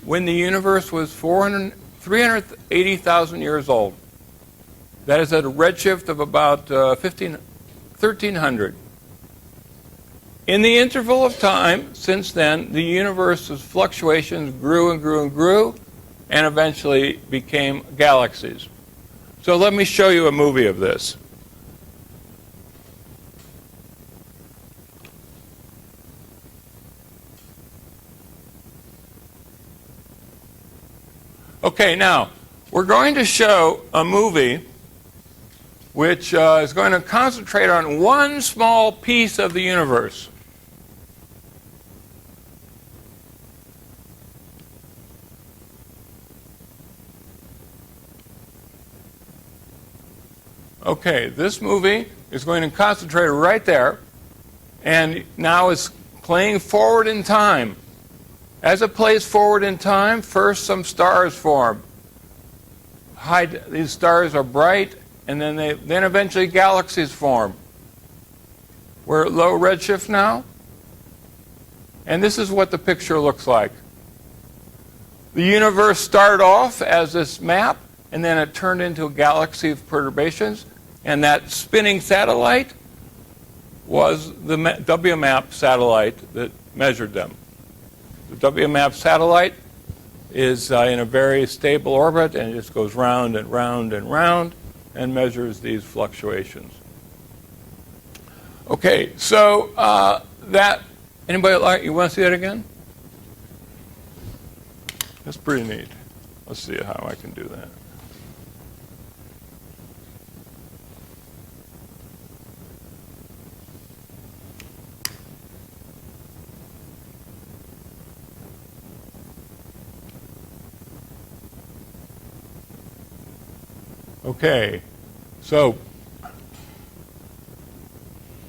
when the universe was 380,000 years old. That is at a redshift of about 1,300. In the interval of time since then, the universe's fluctuations grew and grew and grew, and eventually became galaxies. So let me show you a movie of this. Okay, now, we're going to show a movie which is going to concentrate on one small piece of the universe. Okay, this movie is going to concentrate right there, and now it's playing forward in time. As it plays forward in time, first some stars form. These stars are bright, and then eventually galaxies form. We're at low redshift now. And this is what the picture looks like. The universe started off as this map, and then it turned into a galaxy of perturbations. And that spinning satellite was the WMAP satellite that measured them. The WMAP satellite is in a very stable orbit, and it just goes round and round and round and measures these fluctuations. Okay, so anybody you want to see that again? That's pretty neat. Let's see how I can do that. Okay, so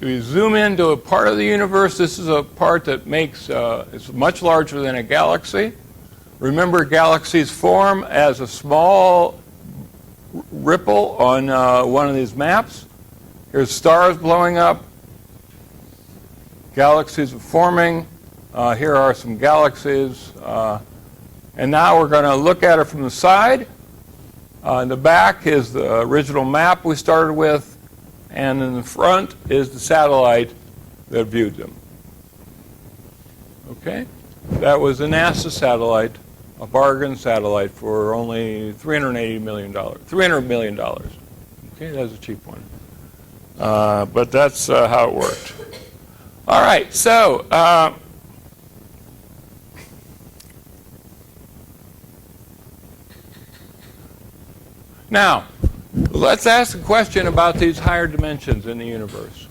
if we zoom into a part of the universe, this is a part that makes it's much larger than a galaxy. Remember, galaxies form as a small ripple on one of these maps. Here's stars blowing up. Galaxies are forming. Here are some galaxies. And now we're going to look at it from the side. In the back is the original map we started with. And in the front is the satellite that viewed them. Okay? That was a NASA satellite, a bargain satellite for only $380 million. $300 million. Okay, that's a cheap one. But that's how it worked. All right, so now let's ask a question about these higher dimensions in the universe.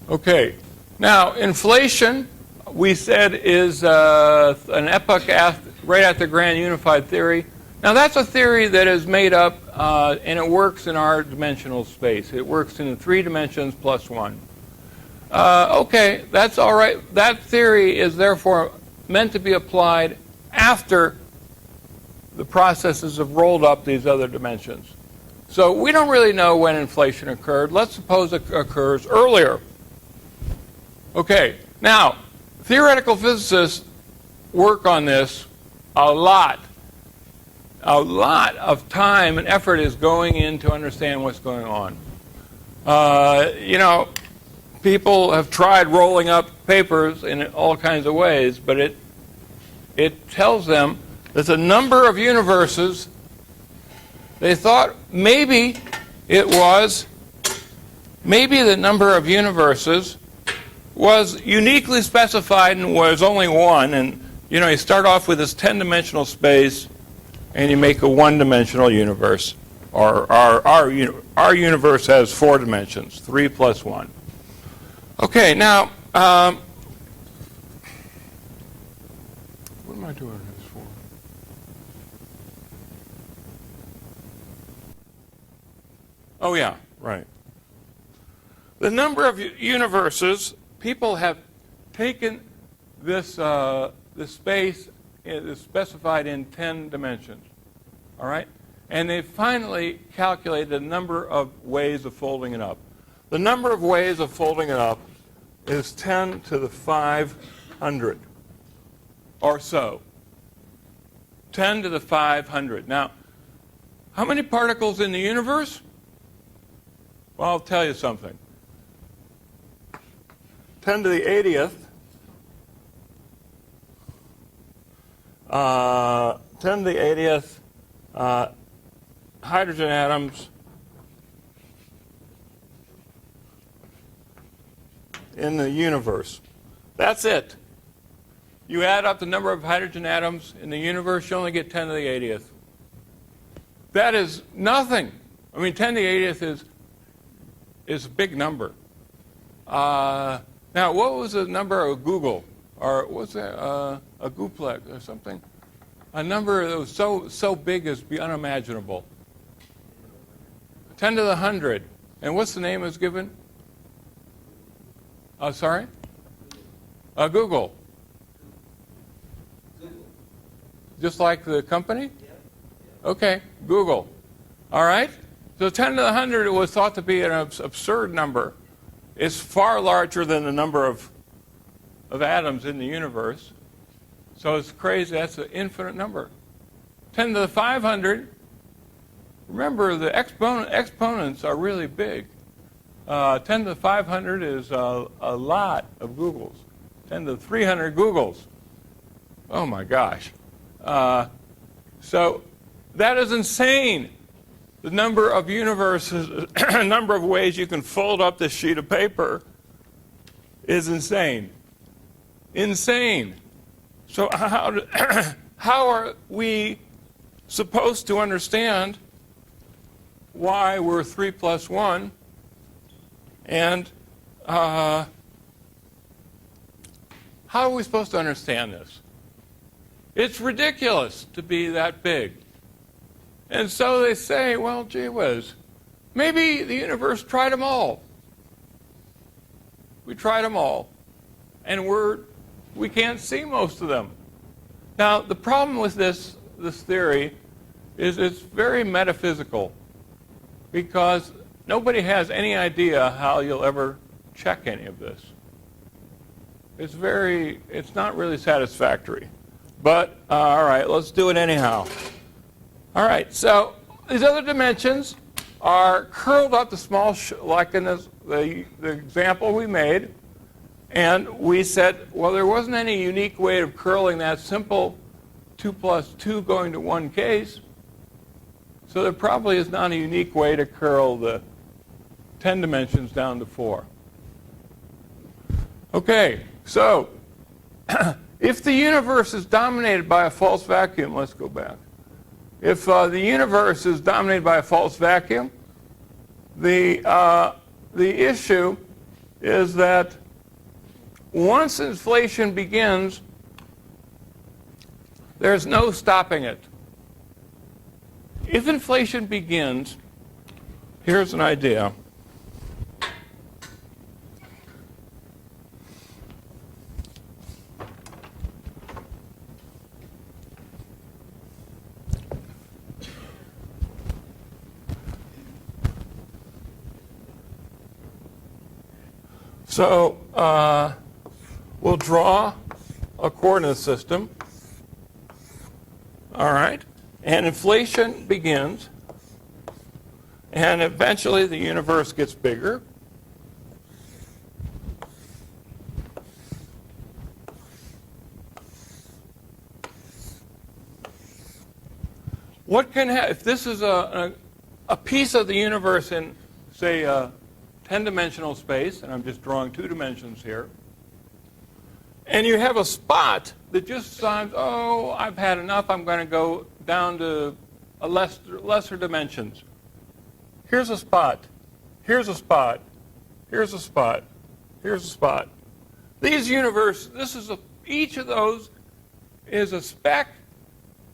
Okay, now inflation, we said, is an epoch right at the grand unified theory. Now that's a theory that is made up and it works in our dimensional space. It works in 3 dimensions plus 1. Okay, that's all right. That theory is therefore meant to be applied after the processes have rolled up these other dimensions. So we don't really know when inflation occurred. Let's suppose it occurs earlier. Okay, now, theoretical physicists work on this a lot. A lot of time and effort is going in to understand what's going on. You know, people have tried rolling up papers in all kinds of ways, but it tells them there's a number of universes. They thought maybe the number of universes was uniquely specified and was only one. And you know, you start off with this 10-dimensional space, and you make a one-dimensional universe. Our universe has 4 dimensions, 3 plus 1. Okay, now what am I doing this for? Oh yeah, right. The number of universes, people have taken this this space is specified in 10 dimensions. All right? And they finally calculated a number of ways of folding it up. The number of ways of folding it up is 10 to the 500 or so. 10 to the 500. Now, how many particles in the universe? Well, I'll tell you something. 10 to the 80th. 10 to the 80th hydrogen atoms in the universe. That's it. You add up the number of hydrogen atoms in the universe, you only get 10 to the 80th. That is nothing. I mean, 10 to the 80th is a big number. Now, what was the number of Google? Or what's that? A gooplex or something? A number that was so big as to be unimaginable. 10 to the 100. And what's the name it's given? Sorry? Google. Just like the company? Okay, Google. All right? So 10 to the 100 was thought to be an absurd number. It's far larger than the number of of atoms in the universe. So it's crazy. That's an infinite number. 10 to the 500. Remember, the exponents are really big. 10 to the 500 is a lot of Googles. 10 to the 300 Googles. Oh, my gosh. So that is insane. The number of universes, number of ways you can fold up this sheet of paper is insane. Insane. So how are we supposed to understand why we're 3 plus 1? And how are we supposed to understand this? It's ridiculous to be that big. And so they say, well, gee whiz, maybe the universe tried them all. We tried them all. And we can't see most of them. Now, the problem with this theory is it's very metaphysical, because nobody has any idea how you'll ever check any of this. It's not really satisfactory. But, all right, let's do it anyhow. All right, so these other dimensions are curled up to small, like in the example we made. And we said, well, there wasn't any unique way of curling that simple 2 plus 2 going to 1 case. So there probably is not a unique way to curl the 10 dimensions down to 4. Okay, so if the universe is dominated by a false vacuum, let's go back. If the universe is dominated by a false vacuum, the issue is that once inflation begins, there's no stopping it. If inflation begins, here's an idea. So we'll draw a coordinate system. All right. And inflation begins. And eventually the universe gets bigger. What can happen if this is a piece of the universe in, say, 10-dimensional space, and I'm just drawing 2 dimensions here, and you have a spot that just decides, oh, I've had enough, I'm going to go down to a lesser dimensions. Here's a spot. Here's a spot. Here's a spot. Here's a spot. These universes, each of those is a speck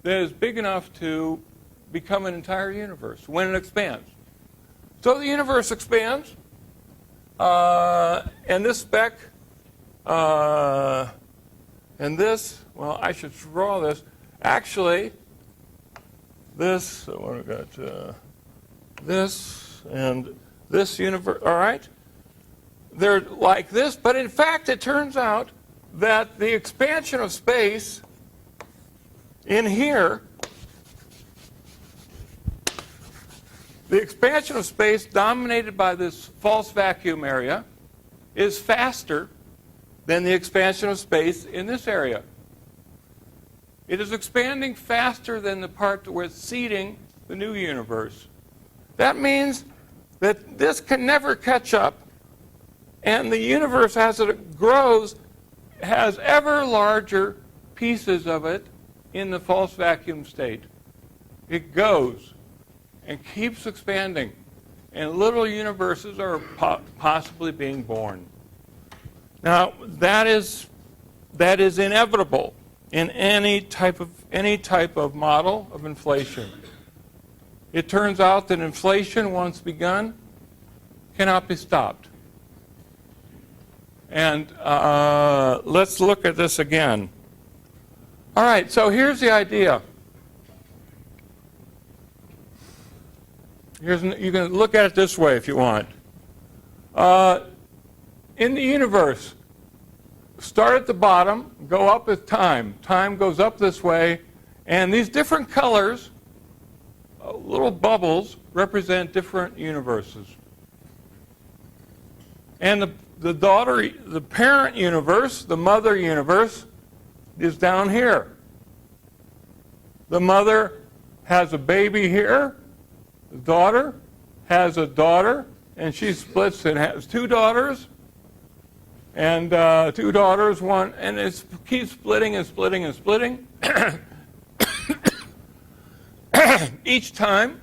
that is big enough to become an entire universe when it expands. So the universe expands, and this speck, and this, well, I should draw this. Actually, this, what have we got? This and this universe, all right? They're like this, but in fact, it turns out that the expansion of space in here, the expansion of space dominated by this false vacuum area is faster than the expansion of space in this area. It is expanding faster than the part where it's seeding the new universe. That means that this can never catch up, and the universe, as it grows, has ever larger pieces of it in the false vacuum state. It goes and keeps expanding, and little universes are possibly being born. Now, that is inevitable in any type of model of inflation. It turns out that inflation, once begun, cannot be stopped. And let's look at this again. All right, so here's the idea. You can look at it this way if you want. In the universe, start at the bottom, go up with time. Time goes up this way, and these different colors, little bubbles, represent different universes. And the parent universe, the mother universe, is down here. The mother has a baby here. The daughter has a daughter, and she splits and has two daughters. And two daughters, one, and it keeps splitting and splitting and splitting. Each time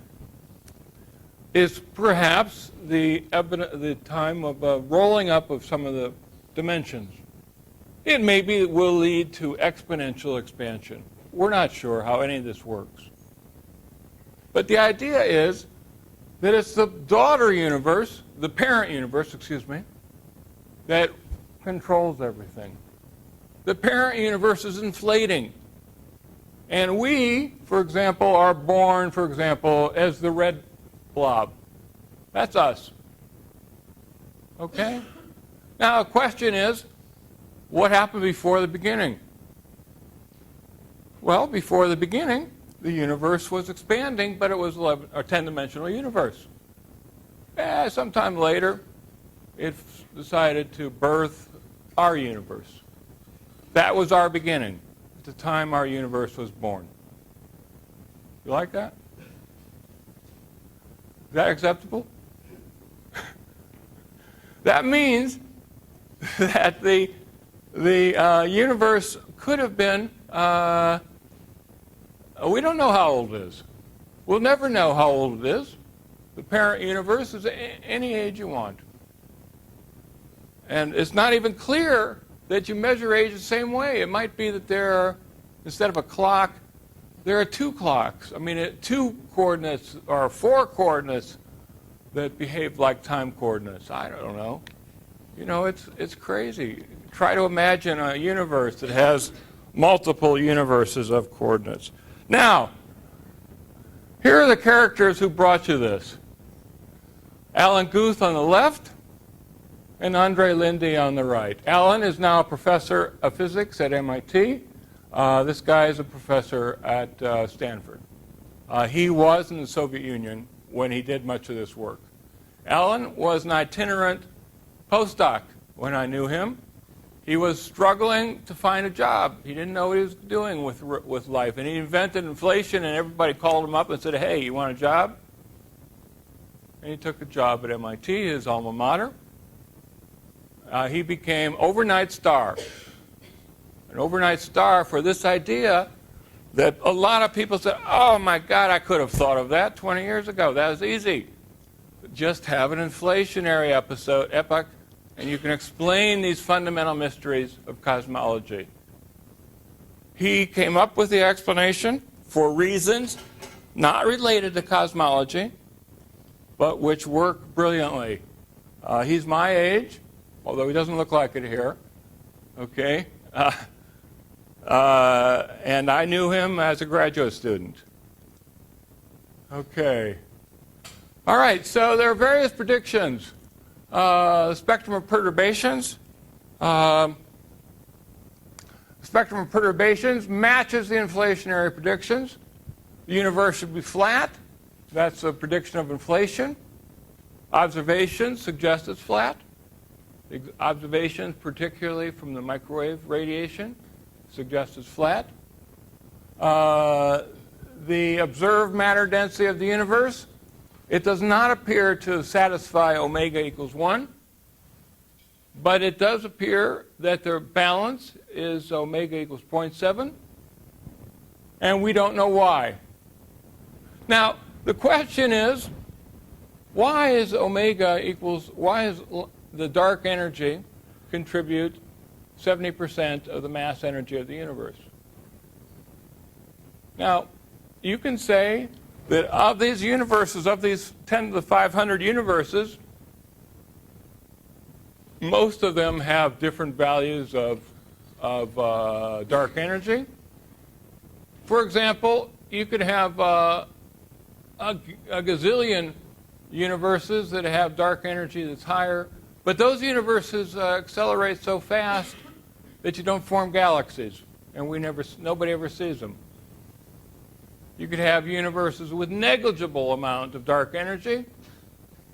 is perhaps the time of rolling up of some of the dimensions. It maybe will lead to exponential expansion. We're not sure how any of this works. But the idea is that it's the daughter universe, the parent universe, excuse me, that controls everything. The parent universe is inflating. And we, for example, are born, for example, as the red blob. That's us. Okay? Now, the question is, what happened before the beginning? Well, before the beginning, the universe was expanding, but it was a 10-dimensional universe. Sometime later, it decided to birth our universe. That was our beginning, at the time our universe was born. You like that? Is that acceptable? That means that the universe could have been, we don't know how old it is. We'll never know how old it is. The parent universe is any age you want. And it's not even clear that you measure age the same way. It might be that there are, instead of a clock, there are two clocks. I mean, two coordinates or four coordinates that behave like time coordinates. I don't know. You know, it's crazy. Try to imagine a universe that has multiple universes of coordinates. Now, here are the characters who brought you this. Alan Guth on the left, and Andre Linde on the right. Alan is now a professor of physics at MIT. This guy is a professor at Stanford. He was in the Soviet Union when he did much of this work. Alan was an itinerant postdoc when I knew him. He was struggling to find a job. He didn't know what he was doing with life. And he invented inflation, and everybody called him up and said, hey, you want a job? And he took a job at MIT, his alma mater. He became overnight star. An overnight star for this idea that a lot of people said, oh my God, I could have thought of that 20 years ago. That was easy. Just have an inflationary epoch, and you can explain these fundamental mysteries of cosmology. He came up with the explanation for reasons not related to cosmology, but which work brilliantly. He's my age, although he doesn't look like it here. Okay? And I knew him as a graduate student. Okay. All right, so there are various predictions. The spectrum of perturbations. Spectrum of perturbations matches the inflationary predictions. The universe should be flat. That's a prediction of inflation. Observations suggest it's flat. The observations, particularly from the microwave radiation, suggest it's flat. The observed matter density of the universe, it does not appear to satisfy omega equals 1, but it does appear that their balance is omega equals 0.7, and we don't know why. Now, the question is, why is the dark energy contribute 70% of the mass energy of the universe? Now, you can say that of these universes, of these 10 to the 500 universes, most of them have different values of dark energy. For example, you could have a gazillion universes that have dark energy that's higher, but those universes accelerate so fast that you don't form galaxies, and nobody ever sees them. You could have universes with negligible amount of dark energy.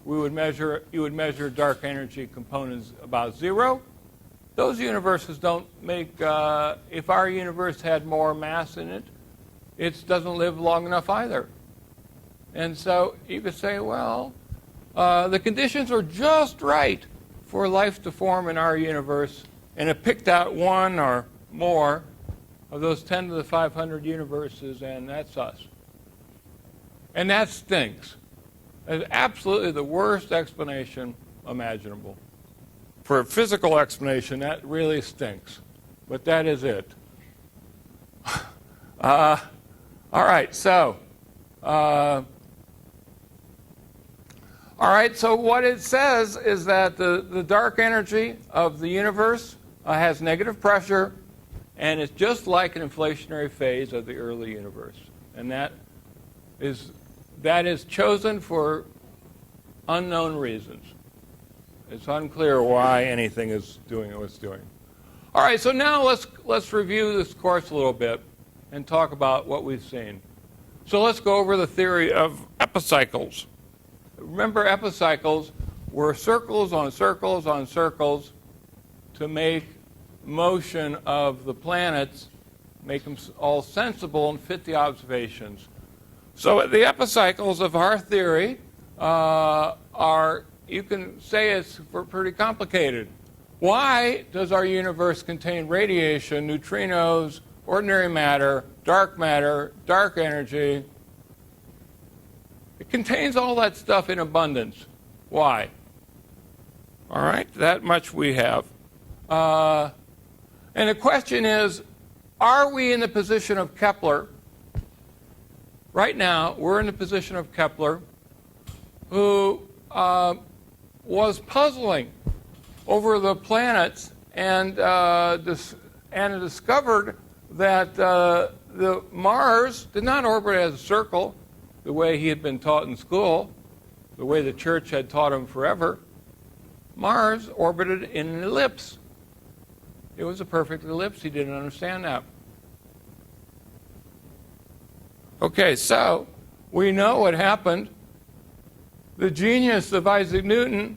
You would measure dark energy components about 0. Those universes don't make, if our universe had more mass in it, it doesn't live long enough either. And so you could say, well, the conditions are just right for life to form in our universe, and it picked out one or more of those 10 to the 500 universes, and that's us. And that stinks. It's absolutely the worst explanation imaginable. For a physical explanation, that really stinks. But that is it. All right, so what it says is that the dark energy of the universe has negative pressure, and it's just like an inflationary phase of the early universe. And that is chosen for unknown reasons. It's unclear why anything is doing what it's doing. All right, so now let's review this course a little bit and talk about what we've seen. So let's go over the theory of epicycles. Remember, epicycles were circles on circles on circles to make motion of the planets, make them all sensible and fit the observations. So the epicycles of our theory are, you can say it's pretty complicated. Why does our universe contain radiation, neutrinos, ordinary matter, dark energy? It contains all that stuff in abundance. Why? All right, that much we have. And the question is, are we in the position of Kepler? Right now, we're in the position of Kepler, who was puzzling over the planets and discovered that the Mars did not orbit as a circle the way he had been taught in school, the way the church had taught him forever. Mars orbited in an ellipse. It was a perfect ellipse. He didn't understand that. Okay, so we know what happened. The genius of Isaac Newton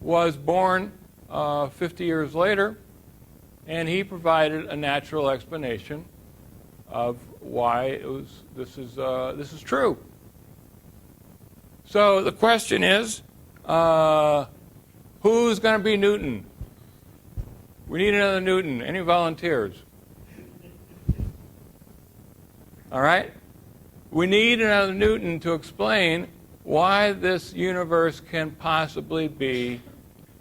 was born 50 years later, and he provided a natural explanation of why this is true. So the question is, who's going to be Newton? We need another Newton. Any volunteers? All right? We need another Newton to explain why this universe can possibly be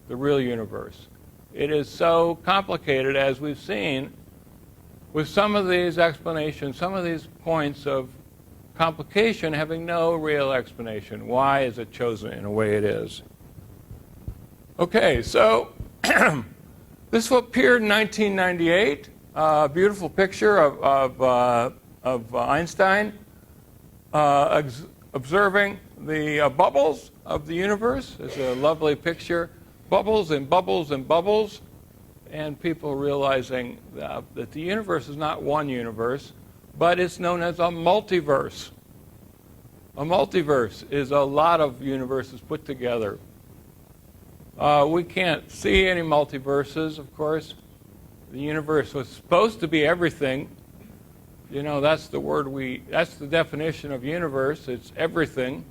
the real universe. It is so complicated, as we've seen, with some of these explanations, some of these points of complication having no real explanation. Why is it chosen in a way it is? Okay, so this appeared in 1998. A beautiful picture of Einstein observing the bubbles of the universe. It's a lovely picture. Bubbles and bubbles and bubbles. And people realizing that the universe is not one universe, but it's known as a multiverse. A multiverse is a lot of universes put together. We can't see any multiverses, of course. The universe was supposed to be everything. You know, that's the definition of universe. It's everything.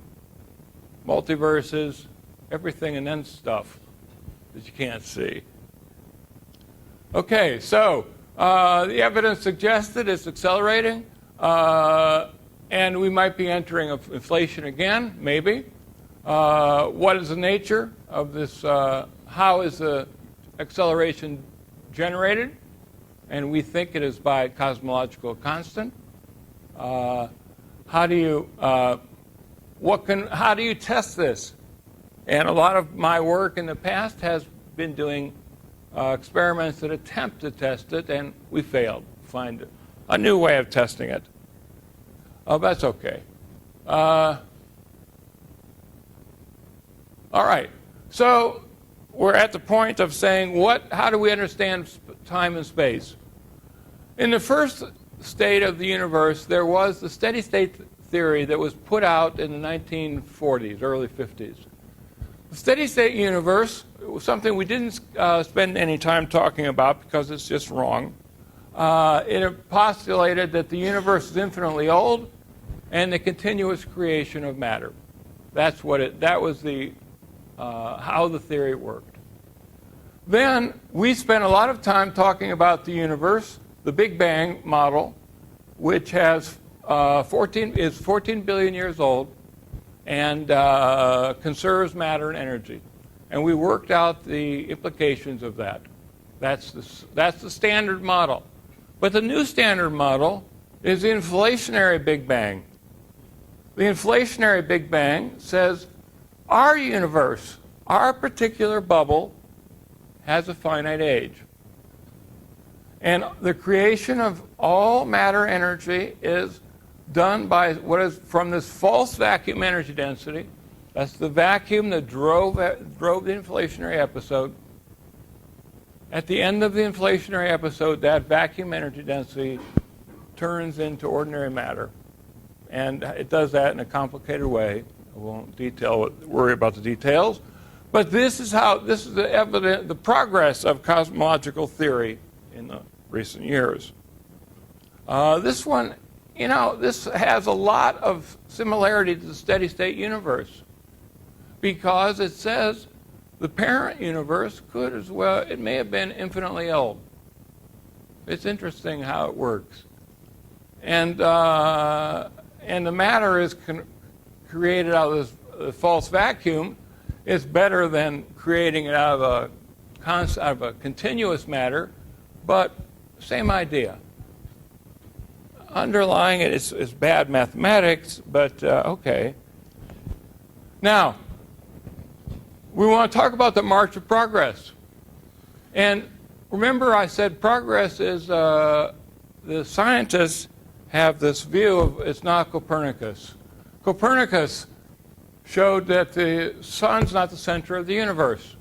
Multiverse is everything and then stuff that you can't see. Okay, so the evidence suggested it's accelerating, and we might be entering inflation again, maybe. What is the nature of this? How is the acceleration generated? And we think it is by cosmological constant. How do you test this? And a lot of my work in the past has been doing experiments that attempt to test it, and we failed. Find a new way of testing it. Oh, that's okay. All right. So we're at the point of saying, how do we understand time and space? In the first state of the universe, there was the steady state theory that was put out in the 1940s, early 50s. The steady state universe was something we didn't spend any time talking about because it's just wrong. It postulated that the universe is infinitely old and the continuous creation of matter. That was how the theory worked. Then we spent a lot of time talking about the universe, the Big Bang model, which is 14 billion years old and conserves matter and energy. And we worked out the implications of that. That's the standard model. But the new standard model is the inflationary Big Bang. The inflationary Big Bang says our universe, our particular bubble, has a finite age. And the creation of all matter energy is done by what is from this false vacuum energy density. That's the vacuum that drove the inflationary episode. At the end of the inflationary episode, that vacuum energy density turns into ordinary matter. And it does that in a complicated way. I won't worry about the details. But this is the progress of cosmological theory in the recent years. This one, this has a lot of similarity to the steady state universe because it says the parent universe could as well, it may have been infinitely old. It's interesting how it works. And the matter is created out of this false vacuum. It's better than creating it out of a continuous matter, but same idea. Underlying it is bad mathematics, but okay. Now, we want to talk about the march of progress. And remember I said progress is, the scientists have this view of, it's not Copernicus. Copernicus showed that the sun's not the center of the universe.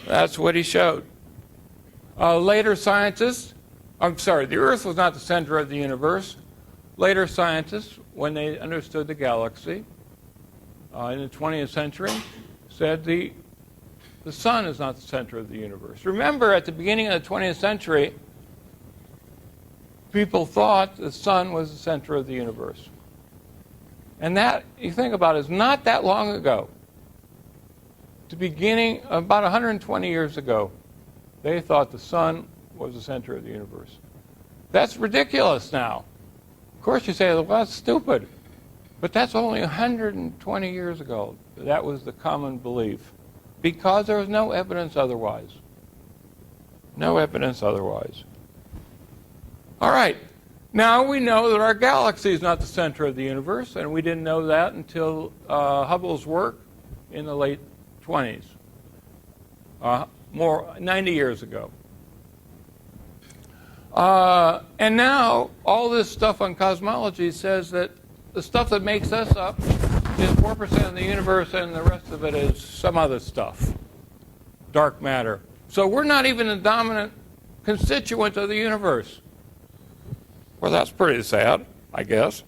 That's what he showed. Later scientists, the Earth was not the center of the universe. Later scientists, when they understood the galaxy in the 20th century, said the sun is not the center of the universe. Remember, at the beginning of the 20th century, people thought the sun was the center of the universe. And that, you think about it, is not that long ago. The beginning, about 120 years ago, they thought the sun was the center of the universe. That's ridiculous now. Of course you say, well, that's stupid. But that's only 120 years ago. That was the common belief. Because there was no evidence otherwise. No evidence otherwise. All right. Now we know that our galaxy is not the center of the universe, and we didn't know that until Hubble's work in the late 20s, 90 years ago. And now all this stuff on cosmology says that the stuff that makes us up is 4% of the universe, and the rest of it is some other stuff, dark matter. So we're not even a dominant constituent of the universe. Well, that's pretty sad, I guess.